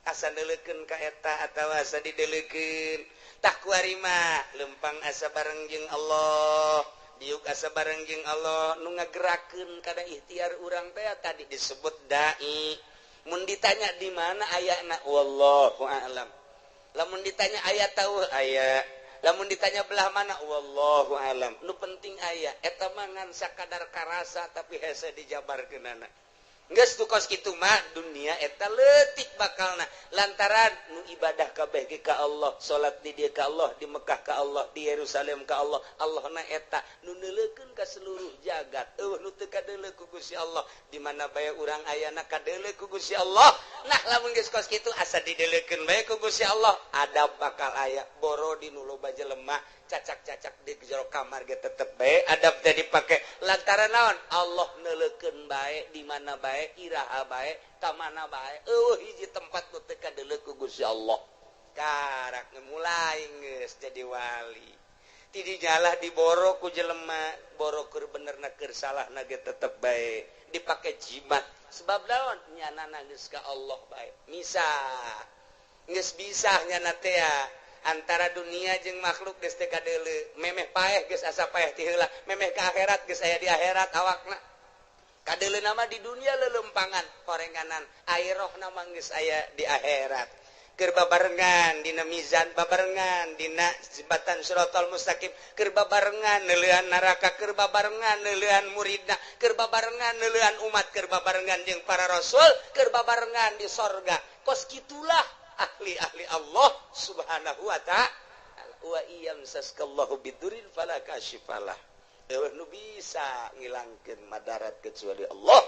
asa neuleukeun ka eta atawa asa dideuleukeun tah kuari mah lempang asa bareng jeung Allah diuk asa bareng jeung Allah nu ngagerakeun kada ikhtiar urang teh tadi disebut dai. Mun ditanya di mana ayatna wallahu a'lam. Lamun ditanya ayat tahu aya. Lamun ditanya belah mana wallahu a'lam. Nu penting aya eta mah ngan sakadar karasa tapi hese dijabarkeunana. Geus tu kos kitu mah dunia eta leutik bakalna lantaran nu ibadah kabeh ge ka Allah, salat di dieu ka Allah, di Mekah ka Allah, di Yerusalem ka Allah. Allahna eta nu neuleukeun ka seluruh jagat. Nu teu kadeuleu ku Gusti Allah, di mana bae urang ayana kadeuleu ku Gusti Allah. Nah, lamun geus kos kitu asa dideuleukeun bae ku Gusti Allah, adab bakal aya. Boro di nu loba jelema cacak-cacak di jero kamar ge tetep bae, adab teh dipake lantaran naon? Allah neuleukeun bae di mana bae, iraha bae, ka mana bae. Hiji tempat nu teu kadeuleu ku Gusti Allah. Karak mulai geus jadi wali. Ti dijalah diboro ku jelema, boro keur benerna keur salahna ge tetep bae. Dipake jimat. Sebab naon? Nyanana geus ka Allah bae. Misah. Geus bisa nyana teh antara dunia jeung makhluk geus teu kadeuleu. Memeh paeh geus asa paeh ti heula, memeh ka akhirat geus aya di akhirat awakna. Kadeuleu nama di dunia lelempangan korenganan, airohna mah geus aya di akhirat. Keur babarengan dina mizan, babarengan dina jembatan Shiratal Mustaqim, keur babarengan neuleuan neraka, keur babarengan neuleuan muridna, keur babarengan neuleuan umat, keur babarengan jeung para rasul, keur babarengan di sorga. Kos kitulah ahli-ahli Allah subhanahu wa ta'ala. Wa iyam saskallahu bidurin fala kashifalah. Nu bisa ngilangkeun madarat kecuali Allah.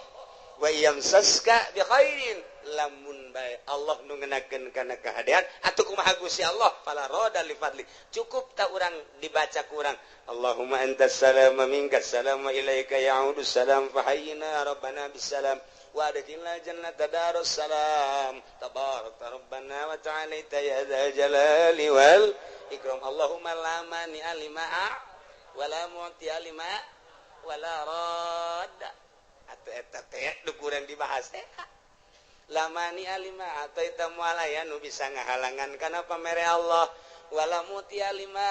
Wa iyam saska bi khairin lamun bae Allah nu ngeunakeun kana kahadean atuh kumaha Gusti Allah fala rada li fadli. Cukup ta urang dibaca ku urang Allahumma antas salam wa minkas salam wa ilaika ya'udus salam fa hayyina rabbana bis salam wa adkhilna jannata darus salam tabarakta rabbana wa ta'alaita ya dzal jalali wal ikram. Allahumma la mani alima wa la mu'ti alima wa la radda. Atau eta teh nu kurang dibahas teh lamani alima atau eta mualaya nu bisa ngahalangan kana pamere Allah wala muti alima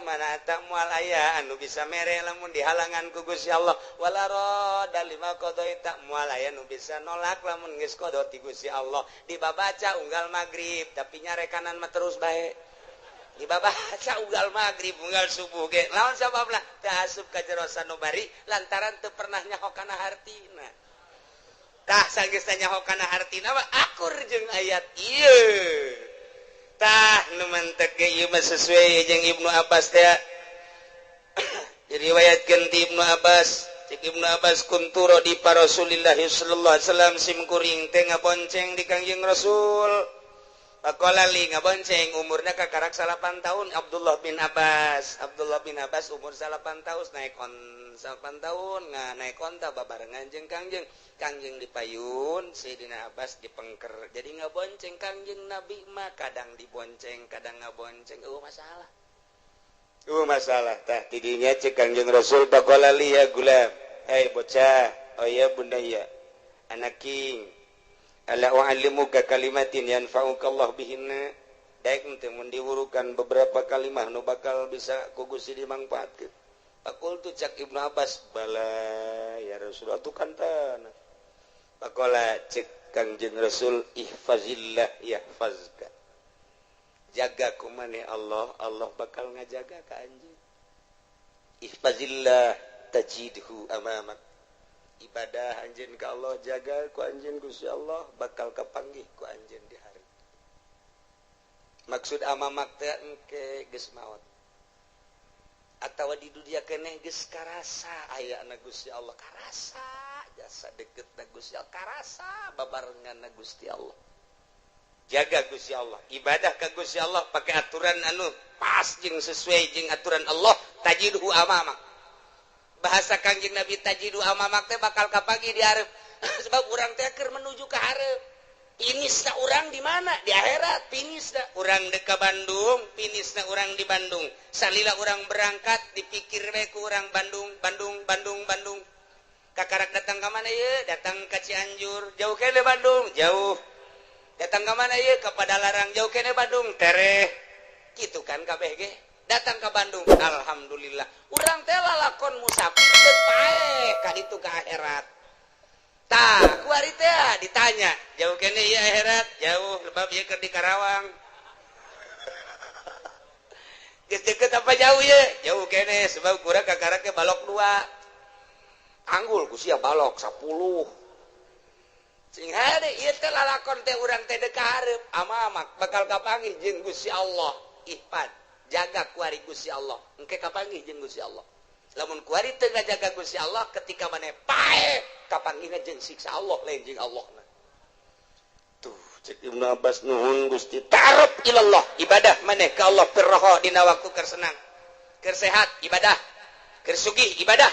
mana eta mualaya anu bisa mere lamun dihalangan ku Gusti Allah wala rada lima qada eta mualaya nu bisa nolak lamun geus qada ti Gusti Allah. Dibabaca unggal magrib tapi nyarekanan mah terus bae. Dibabaca unggal magrib unggal subuh ge lawan sababna teu asup ka jero sanubari lantaran teu pernah nyaho kana hartina. Tah sageus nyaho kana hartina mah akur jeung ayat ieu. Tah nu mantep ge ieu mah sesuai jeung Ibnu Abbas teh. Diriwayatkeun ti Ibnu Abbas, cek Ibnu Abbas kuntu radifa Rasulillah sallallahu alaihi wasallam sim kuring teh ngabonceng di Kangjeng Rasul. Pakola li ngabonceng umurna kakarak 8 tahun Abdullah bin Abbas umur 8 tahun naik on 8 tahun naik onta babarengan jeung Kangjeng dipayun Sayyidina Abbas dipengker jadi ngabonceng Kangjeng Nabi mah kadang dibonceng kadang ngabonceng masalah tah tidinya cek Kangjeng Rasul pakola li ya gulam bocah oh ya bunda ya anak king ala u'allimuka kalimatin yanfa'uka Allah bihinna daek teh mun diwurukan beberapa kalimah nu bakal bisa ku Gusti dimangpaatkeun. Pakultu cak Ibnu Abbas bala ya Rasulullah tu kantana. Pakola cek Kangjeng Rasul ihfazillah yahfazka. Jaga ku maneh Allah, Allah bakal ngajaga ka anjeun. Ihfazillah tajidhu amamak. Ibadah anjeun ka Allah jaga ku anjeun Gusti Allah bakal kapanggih ku anjeun di hari. Maksud amamak teh engke geus maot. Atawa di dunia keneh geus karasa ayana Gusti Allah karasa jasa deketna Gusti Allah karasa babarenganna Gusti Allah. Jaga Gusti Allah, ibadah ka Gusti Allah pakai aturan anu pas jeung sesuai jeung aturan Allah tajidhu amamak. Bahasa Kangjeng Nabi tajidu amamak teh bakal kapagi di hareup sebab urang teh keur menuju ka hareup Finisna urang di mana? Di akhirat. Finisna urang deka Bandung, finisna urang di Bandung. Salila urang berangkat dipikir we ku urang Bandung. Kakarak datang ke mana ye? Datang ke Cianjur. Jauh kene Bandung, jauh. Datang ke mana ye? Ke Padalarang. Jauh kene Bandung, tereh. Gitu kan kabeh ge. Datang ke Bandung. Alhamdulillah. Urang teh lalakon musafir teu paeh ka ditu ka akhirat. Tah, kuari teh ditanya, jauh kene ieu akhirat, jauh lebab ieu keur di Karawang. Geus deukeut apa jauh ieu? Jauh kene sebab kurang kakarak ke balok 2. Anggul ku sia balok 10. Sing hade ieu teh lalakon teh urang teh deuh ka hareup, amamak bakal kapanggih jeung Gusti Allah. Ihfad, jaga kuari Gusti Allah. Engke kapanggih jeung Gusti Allah. Lamun kuari teu ngajaga Gusti Allah ketika maneh paeh kapanggihna jeung siksa Allah lain jeung Allahna. Tuh, cek Ibnu Abbas nuhun Gusti ta'aruf ilallah, ibadah maneh ka Allah pirroho dina waktu keur senang. Keur sehat ibadah, keur sugih ibadah.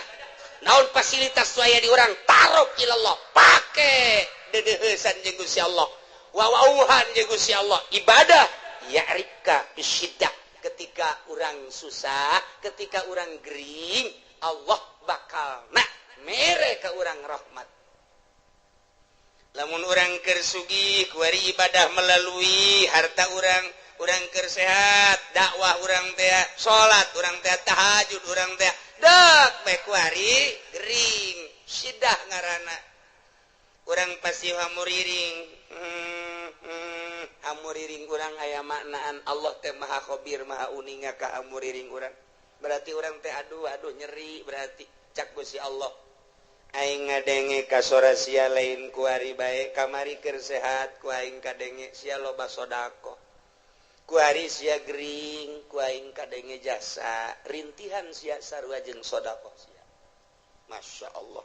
Naon fasilitas waya di urang ta'aruf ilallah, pake deudeuheusan jeung Gusti Allah. Wawauhan jeung Gusti Allah, ibadah ya'rika bisyiddah. Ketika orang susah, ketika orang gering, Allah bakal mere ka orang rahmat. Lamun orang keur sugih, kuari ibadah melalui harta orang keur sehat, dakwah orang teh, salat orang teh, tahajud orang teh, dak bae kuari gering, sidah ngaranna. Urang pasti hamuriring. Hamuriring urang aya maknaan Allah teh maha khabir maha uninga ka hamuriring urang. Berarti urang teh aduh nyeri berarti cak Gusti Allah. Aing ngadenge ka sora sia lain ku ari bae kamari keur sehat ku aing kadenge sia loba sedekah. Ku ari sia gering ku aing kadenge jasa rintihan sia sarua jeung sedekah sia. Masya Allah.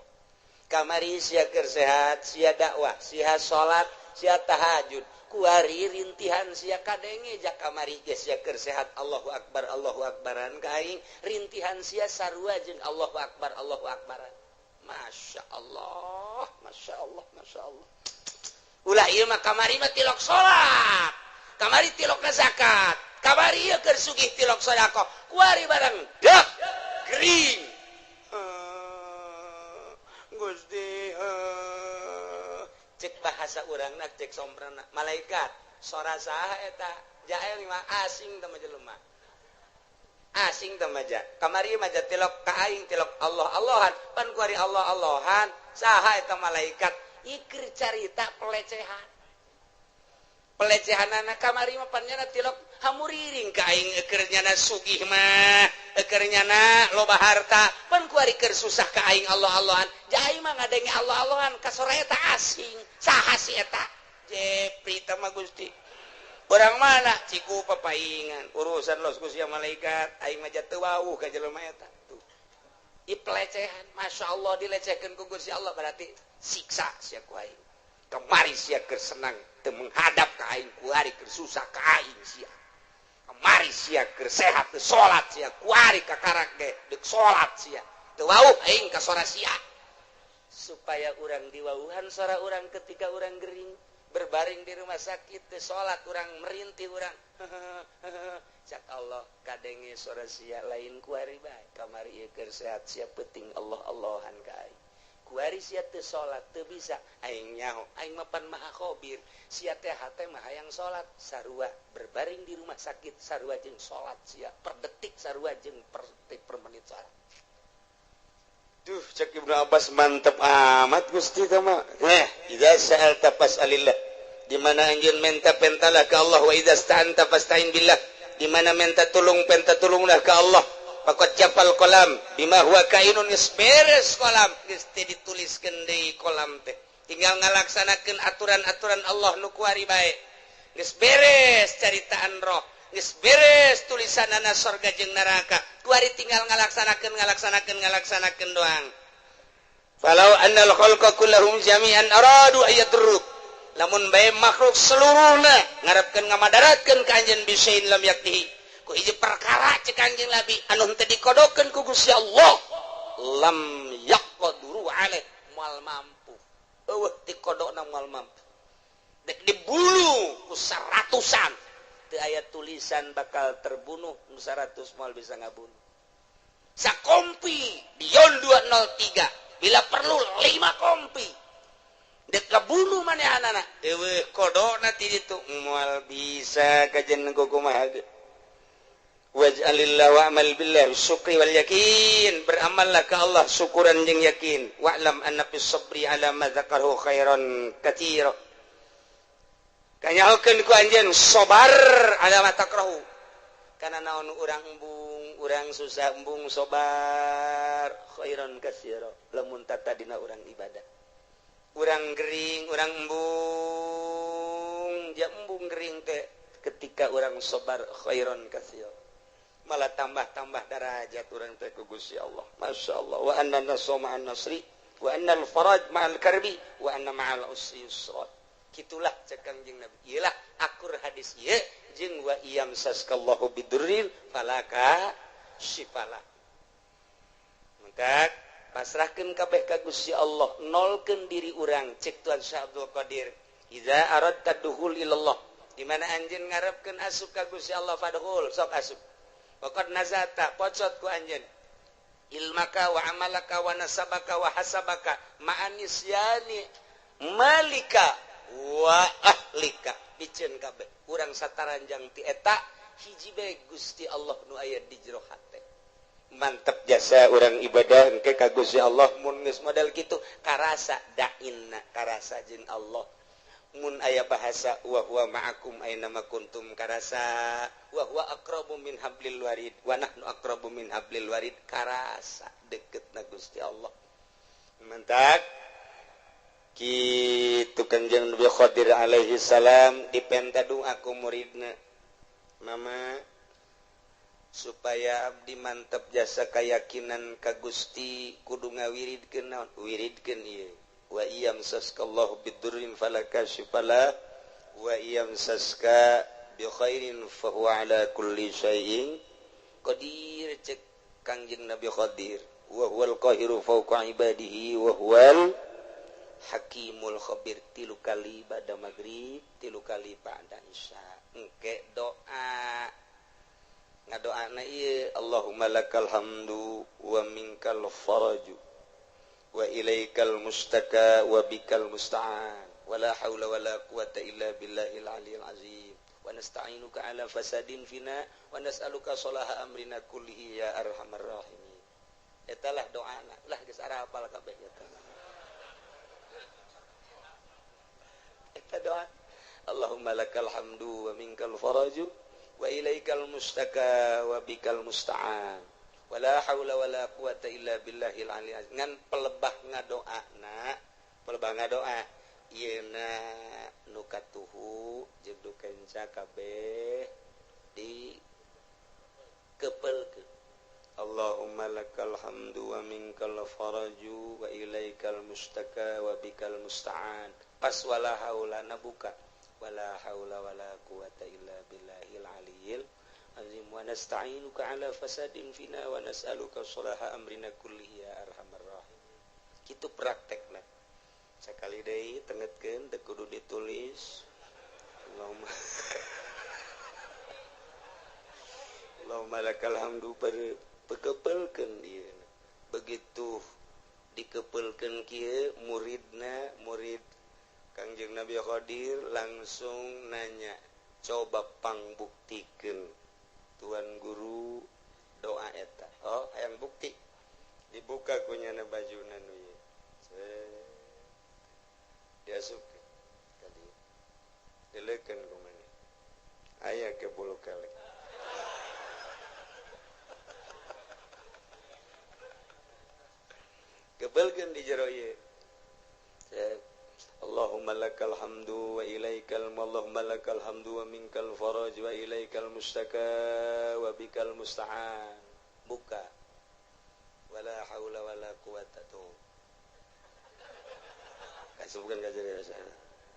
Kamari sia keur sehat sia dakwah sia salat sia tahajud kuari rintihan sia kadenge jak kamari geus sia keur sehat Allahu akbaran ka aing rintihan sia sarua jeung Allahu akbaran. Masya Allah. Ulah ieu mah kamari mah tilok salat, kamari tilok zakat, kamari ieu keur sugih tilok sedekah kuari barang dak gering. Gusti cek bahasa urang nak cek somprana malaikat sora saha eta jael mah asing teh jelema asing teh maja kamari maja tilok ka aing tilok Allah-Allahan pan kuari Allah-Allahan saha eta malaikat ikir carita pelecehanana kamari mah pan nyana tilok hamuriring ka aing keur nyana sugih mah keur nyana loba harta pan kuari keur susah ka aing Allah-Allahan jai mah ngadenge Allah-Allahan ka sora eta asing saha si eta jepri teh mah Gusti urang mana ciku papaingan urusan los ku sia malaikat aing mah teu wauh ka jelema eta tuh ieu pelecehan masyaallah dilecehkeun ku Gusti Allah berarti siksa sia ku aing kemari sia keur senang teu menghadap ka aing kuari keur susah ka aing sia kemari sia keur sehat teu salat sia kuari ka karak ge deuk salat sia teu wauh aing ka sora sia supaya urang diwauhan sora urang ketika urang gering berbaring di rumah sakit teu salat urang merintih urang cak Allah kadenge sora sia lain kuari bae kamari ieu keur sehat sia penting Allah-Allahan ka aing kuari sia teu salat teu bisa aing nyaho aing mah pan maha khabir sia teh hate mah hayang salat sarua berbaring di rumah sakit sarua jeung salat sia per detik sarua jeung per detik per menit salat. Duh cek Ibnu Abbas mantep amat Gusti teh mah. Idza sa'alta fas'alillah. Di mana anjeun minta pentalah ka Allah wa idza sta'anta fasta'in billah. Di mana minta tulung penta tulunglah ka Allah. Faqad jafal qalam bima huwa kainun isberes qalam geus teh dituliskeun deui qalam teh. Tinggal ngalaksanakeun aturan-aturan Allah nu kuari bae. Geus beres caritaan roh. Geus beres tulisanana surga jeung neraka. Kuari tinggal ngalaksanakeun doang. Falau annal khalqa kullahum jami'an aradu ayadruk. Lamun bae makhluk seluruhna ngarepkeun ngamadaratkeun ka anjeun bisain lam yaktihi. Ku hiji perkara cek anjeun labi anu teu dikodokeun ku Gusti Allah. Lam yaqduru alaih moal mampu. Eueuh dikodona moal mampu. dibunuh seratusan teu aya tulisan bakal terbunuh 100 moal bisa ngabunuh sakompi di yon 203 bila perlu 5 kompi dek kabunuh manehanana eueuh kodona ti ditu moal bisa kajen kumaha waj'alillah wa'mal billah syukri wal yakin beramallah ke Allah syukuran jeung yakin wa'lam anna fis sabri ala ma dzakarahu khairan katsira kanyahokeun ku anjeun sabar ala ma takrahu kana naon urang embung urang susah embung sabar khairan katsira lamun tata dina urang ibadah urang gering urang embung ja embung gering teh ketika urang sabar khairan katsira malah tambah-tambah derajat urang teh ku Gusti Allah. Masyaallah. Wa anna nasra ma'an nasri wa anna al-faraj ma'al karbi wa anna ma'al usri yusra. Kitulah cek Kangjeng Nabi. Iyalah akur hadis ieu jeung wa iyam saskallahu bidurril falaka syifalah. Maka pasrahkeun kabeh ka Gusti Allah, nolkeun diri urang cek Tuhan Syah Abdul Qadir. Idza aradta dukhul ilallah. Di mana anjeun ngarepkeun asup ka Gusti Allah fadkhul sok asup. Waqad nazata pocot ku anjeun ilmaka wa amalaka wa nasabaka wa hasabaka ma'anisyani malika wa ahlika biceun kabeh urang sataranjang ti eta hiji bae Gusti Allah nu aya di jero hate mantep jasa urang ibadah engke ka Gusti Allah mun geus model kitu karasa dainna karasa jeung Allah mun aya bahasa wa huwa ma'akum aina ma kuntum karasa wa huwa aqrabu min hablil warid wa nahnu aqrabu min hablil warid karasa deketna Gusti Allah mantap kitu Kanjeng Nabi Khadir alaihi salam dipenta doa ku muridna mama supaya abdi mantep jasa keyakinan ka Gusti kudu ngawiridkeun naon wiridkeun ieu wa iyam saskallahu bidurrin falaka syifala wa iyam saska bi khairin fa huwa ala kulli syai'in qadir cek Kangjeng Nabi Khadir wa huwal qahiru fawqa ibadihi wa huwal hakimul khabir tilu kali ba'da maghrib tilu kali ba'da isya engke doa ngadoana ieu Allahumma lakal hamdu wa minkal faraju wa ilaikal mustaka wa bikal musta'an wala haula wala quwata illa billahil aliyil azim wa nasta'inuka ala fasadin fina wa nas'aluka salaha amrina kullihi ya arhamar rahimin eta lah doana lah geus ara hafal kabeh eta eta doa Allahumma lakal hamdu wa minkal faraju wa ilaikal mustaka wa bikal musta'an wala haula wala quwata illa billahil aliyil azim ngan pelebah ngadoa yeuna nu katuhu jeung nu kenca kabeh di kepeulkeun Allahumma lakal hamdu wa minkal faraju wa ilaikal mustaka wa bikal musta'an pas wala haula nabuka wala haula wala quwata illa billahil aliyil azim wa nasta'inuka ala fasadin fina wa nas'aluka salaha amrina kullihi ya arhamar rahim kitu praktekna sakali deui tengetkeun teu kudu ditulis Allahumma lakal hamdu pekepelkeun ieu begitu dikepeulkeun kieu murid Kangjeng Nabi Khadir langsung nanya coba pangbuktikeun Tuan Guru doa eta oh hayang bukti dibuka kunyana bajuna nu ieu diasupkeun ka dieu dileukeun ku maneh aya ke 10 kali kebelkeun di jero ieu Allahumma lakal hamdu wa ilaikal Allahumma lakal hamdu wa minkal faraj wa ilaikal mustaka wa bikal musta'an buka wala haula wala quwata tu kasubkeun ka jero sana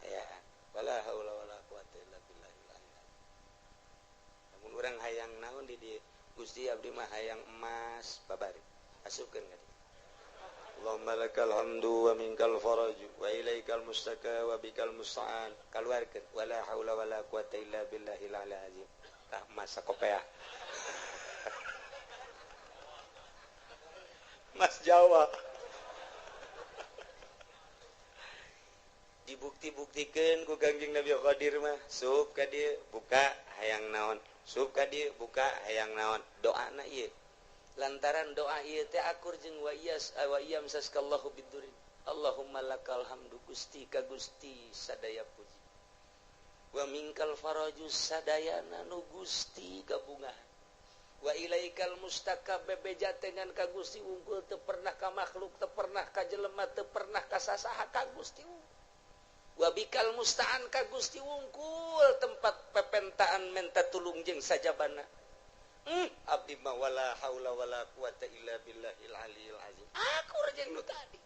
ya wala haula wala quwata illa billahil aliyil namun urang hayang naon di Gusti abdi mah hayang emas babari asupkeun ka Allahumma lakal hamdu wa minkal faraju wa ilaikal mustaka wa bikal musta'an. Keluarkan wala haula wala quwata illa billahil azim. Tah masa kopeah. Mas Jawa. Dibukti-buktikeun ku Kangjeng Nabi Qadir mah. Sup ka dieu buka hayang naon. Sup ka dieu buka hayang naon. Doana ieu. Lantaran doa ieu teh akur jeung wa iyam saskallahu bidurin. Allahumma lakal hamdu Gusti ka Gusti sadaya puji. Wa minkal faraju sadayana nu Gusti kabungahan. Wa ilaikal mustaka bebeja dengan ka Gusti unggul teu pernah ka makhluk, teu pernah ka jelema, teu pernah ka sasaha ka Gusti. Wa bikal musta'an ka Gusti unggul tempat pepentaan menta tulung jeung sajabana. Abdi ma wala haula wala quwata illa billahil aliyil azim. Aku rejeng nu tadi.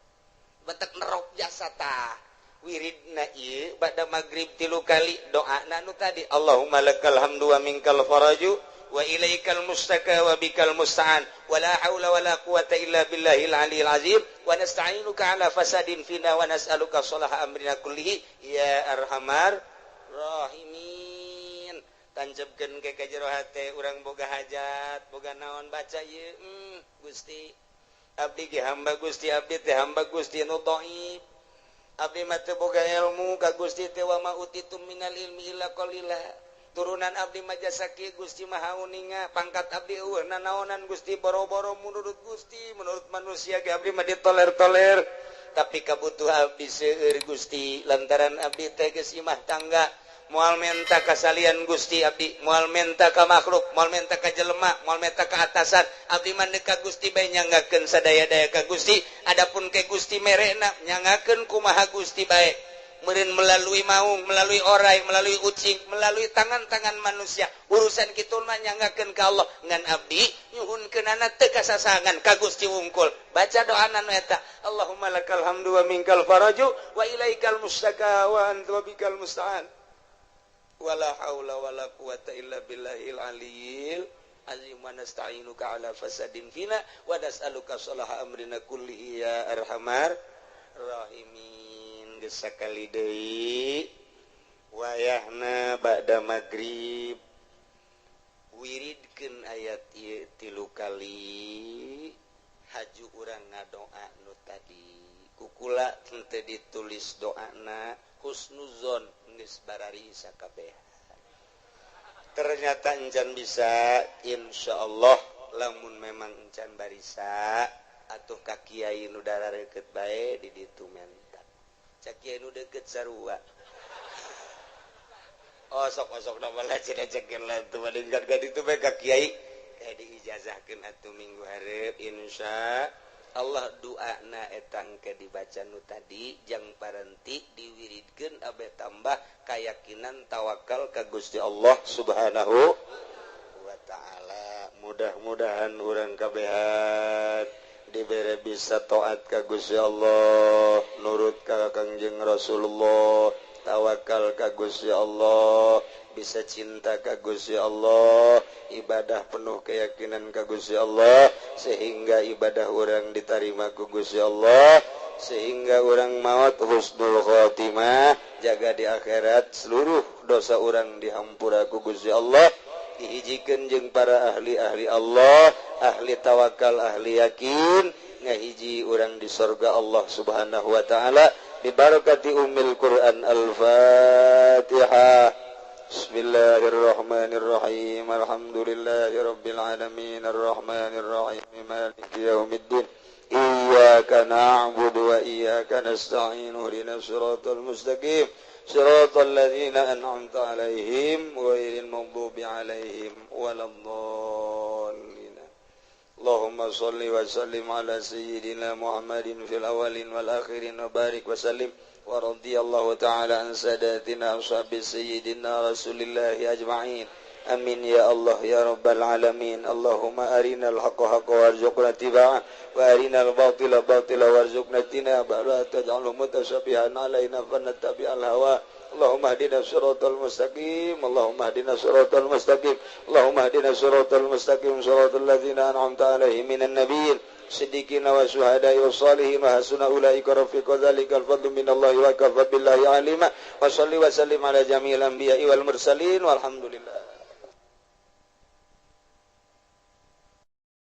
Batak nerok jasa tah. Wiridna ieu bada magrib 3 kali doana nu tadi. Allahumma lakal hamdu wa minkal faraju wa ilaikal mustaka wa bikal musta'an. Wala haula wala quwata illa billahil aliyil azim. Wa nasta'inuka ala fasadin fina wa nas'aluka salaha amrina kullihi ya arhamar rahimin. Tancapkeun ke ka jero hate urang boga hajat, boga naon baca ieu. Gusti abdi ge hamba Gusti, abdi teh hamba Gusti nu dhaif. Abdi mah teu boga ilmu ka Gusti teh wa ma utitum minal ilmi illa qalila. Turunan abdi mah jasa kieu Gusti maha uninga, pangkat abdi eueuh nanaonan Gusti boro-boro menurut Gusti, menurut manusia ge abdi mah ditoler-toler. Tapi kabutuhan abdi seueur Gusti, lantaran abdi teh geus imah tangga. Moal menta kasalian Gusti abdi, moal menta ka makhluk, moal menta ka jelema, moal menta ka atasan. Abdi mah ka Gusti bae nyanggakeun sadaya-daya ka Gusti. Adapun ke Gusti merena nyanggakeun kumaha Gusti bae. Meureun melalui maung, melalui orai, melalui ucing, melalui tangan-tangan manusia. Urusan kitu mah nyanggakeun ka Allah. Ngan abdi nyuhunkeunana teu kasasangan ka Gusti wungkul. Baca doana nu eta. Allahumma lakal hamdu wa minkal faraju wa ilaikal mustaka wa anta bikal musta'an. Wala haula wala quwata illa billahil aliyil azim wa nasta'inuka ala fasadin fina wa nas'aluka salaha amrina kullihi ya arhamar rahimin. Geus sakali deui wayahna ba'da magrib wiridkeun ayat ieu 3 kali haju urang ngadoa nu tadi kukula teu ditulis doana husnuzon geus barari sakabehan. Ternyata encan bisa insyaallah lamun memang encan barisa atuh ka kiai nu darareukeut bae di ditu mentak. Cak kiai nu deukeut sarua. Oh sok-sok da bala cenah-cenah lah tu madingkan ka ditu bae ka kiai kayak diijazahkeun atuh minggu hareup insyaallah. Allah doana eta engke dibaca nu tadi jang parenti diwiridkeun abe tambah keyakinan tawakal ka Gusti Allah Subhanahu wa taala. Mudah-mudahan urang kabehan dibere bisa taat ka Gusti Allah, nurut ka Kangjeng Rasulullah, tawakal ka Gusti Allah, bisa cinta ka Gusti Allah, ibadah penuh keyakinan ka Gusti Allah, sehingga ibadah orang diterima ku Gusti Allah, sehingga orang maut husnul khotimah, jaga di akhirat seluruh dosa orang dihampura ku Gusti Allah, dihijikeun jeung para ahli-ahli Allah, ahli tawakal, ahli yakin, ngahiji orang di surga Allah Subhanahu wa taala bi barakati ummil Quran. Al-Fatihah. Bismillahirrahmanirrahim. Alhamdulillahirabbil alamin arrahmanir rahim maliki yaumiddin. Iyyaka na'budu wa iyyaka nasta'in. Ihdinas siratal mustaqim. Siratal ladzina an'amta 'alaihim ghairil maghdubi 'alaihim waladdallin. Allahumma shalli wa sallim ala sayyidina Muhammadin fil awwalin wal akhirin wa barik wa sallim. ورضي الله تعالى عن ساداتنا أصحاب سيدنا رسول الله أجمعين. آمين يا الله يا رب العالمين. اللهم أرنا الحق حقا وارزقنا اتباعه وأرنا الباطل باطلا وارزقنا اجتنابه ولا تجعله متشابها علينا فنتبع الهوى. اللهم اهدنا الصراط المستقيم. اللهم اهدنا الصراط المستقيم. اللهم اهدنا الصراط المستقيم صراط الذين أنعمت عليهم من النبيين siddiqina wa syuhada'i wa sholihin wa hasuna ulaika rafiqa dzalikal fadlu minallahi wa kafa billahi alima wa shalli wa sallim ala jami'il anbiya'i wal mursalin walhamdulillah.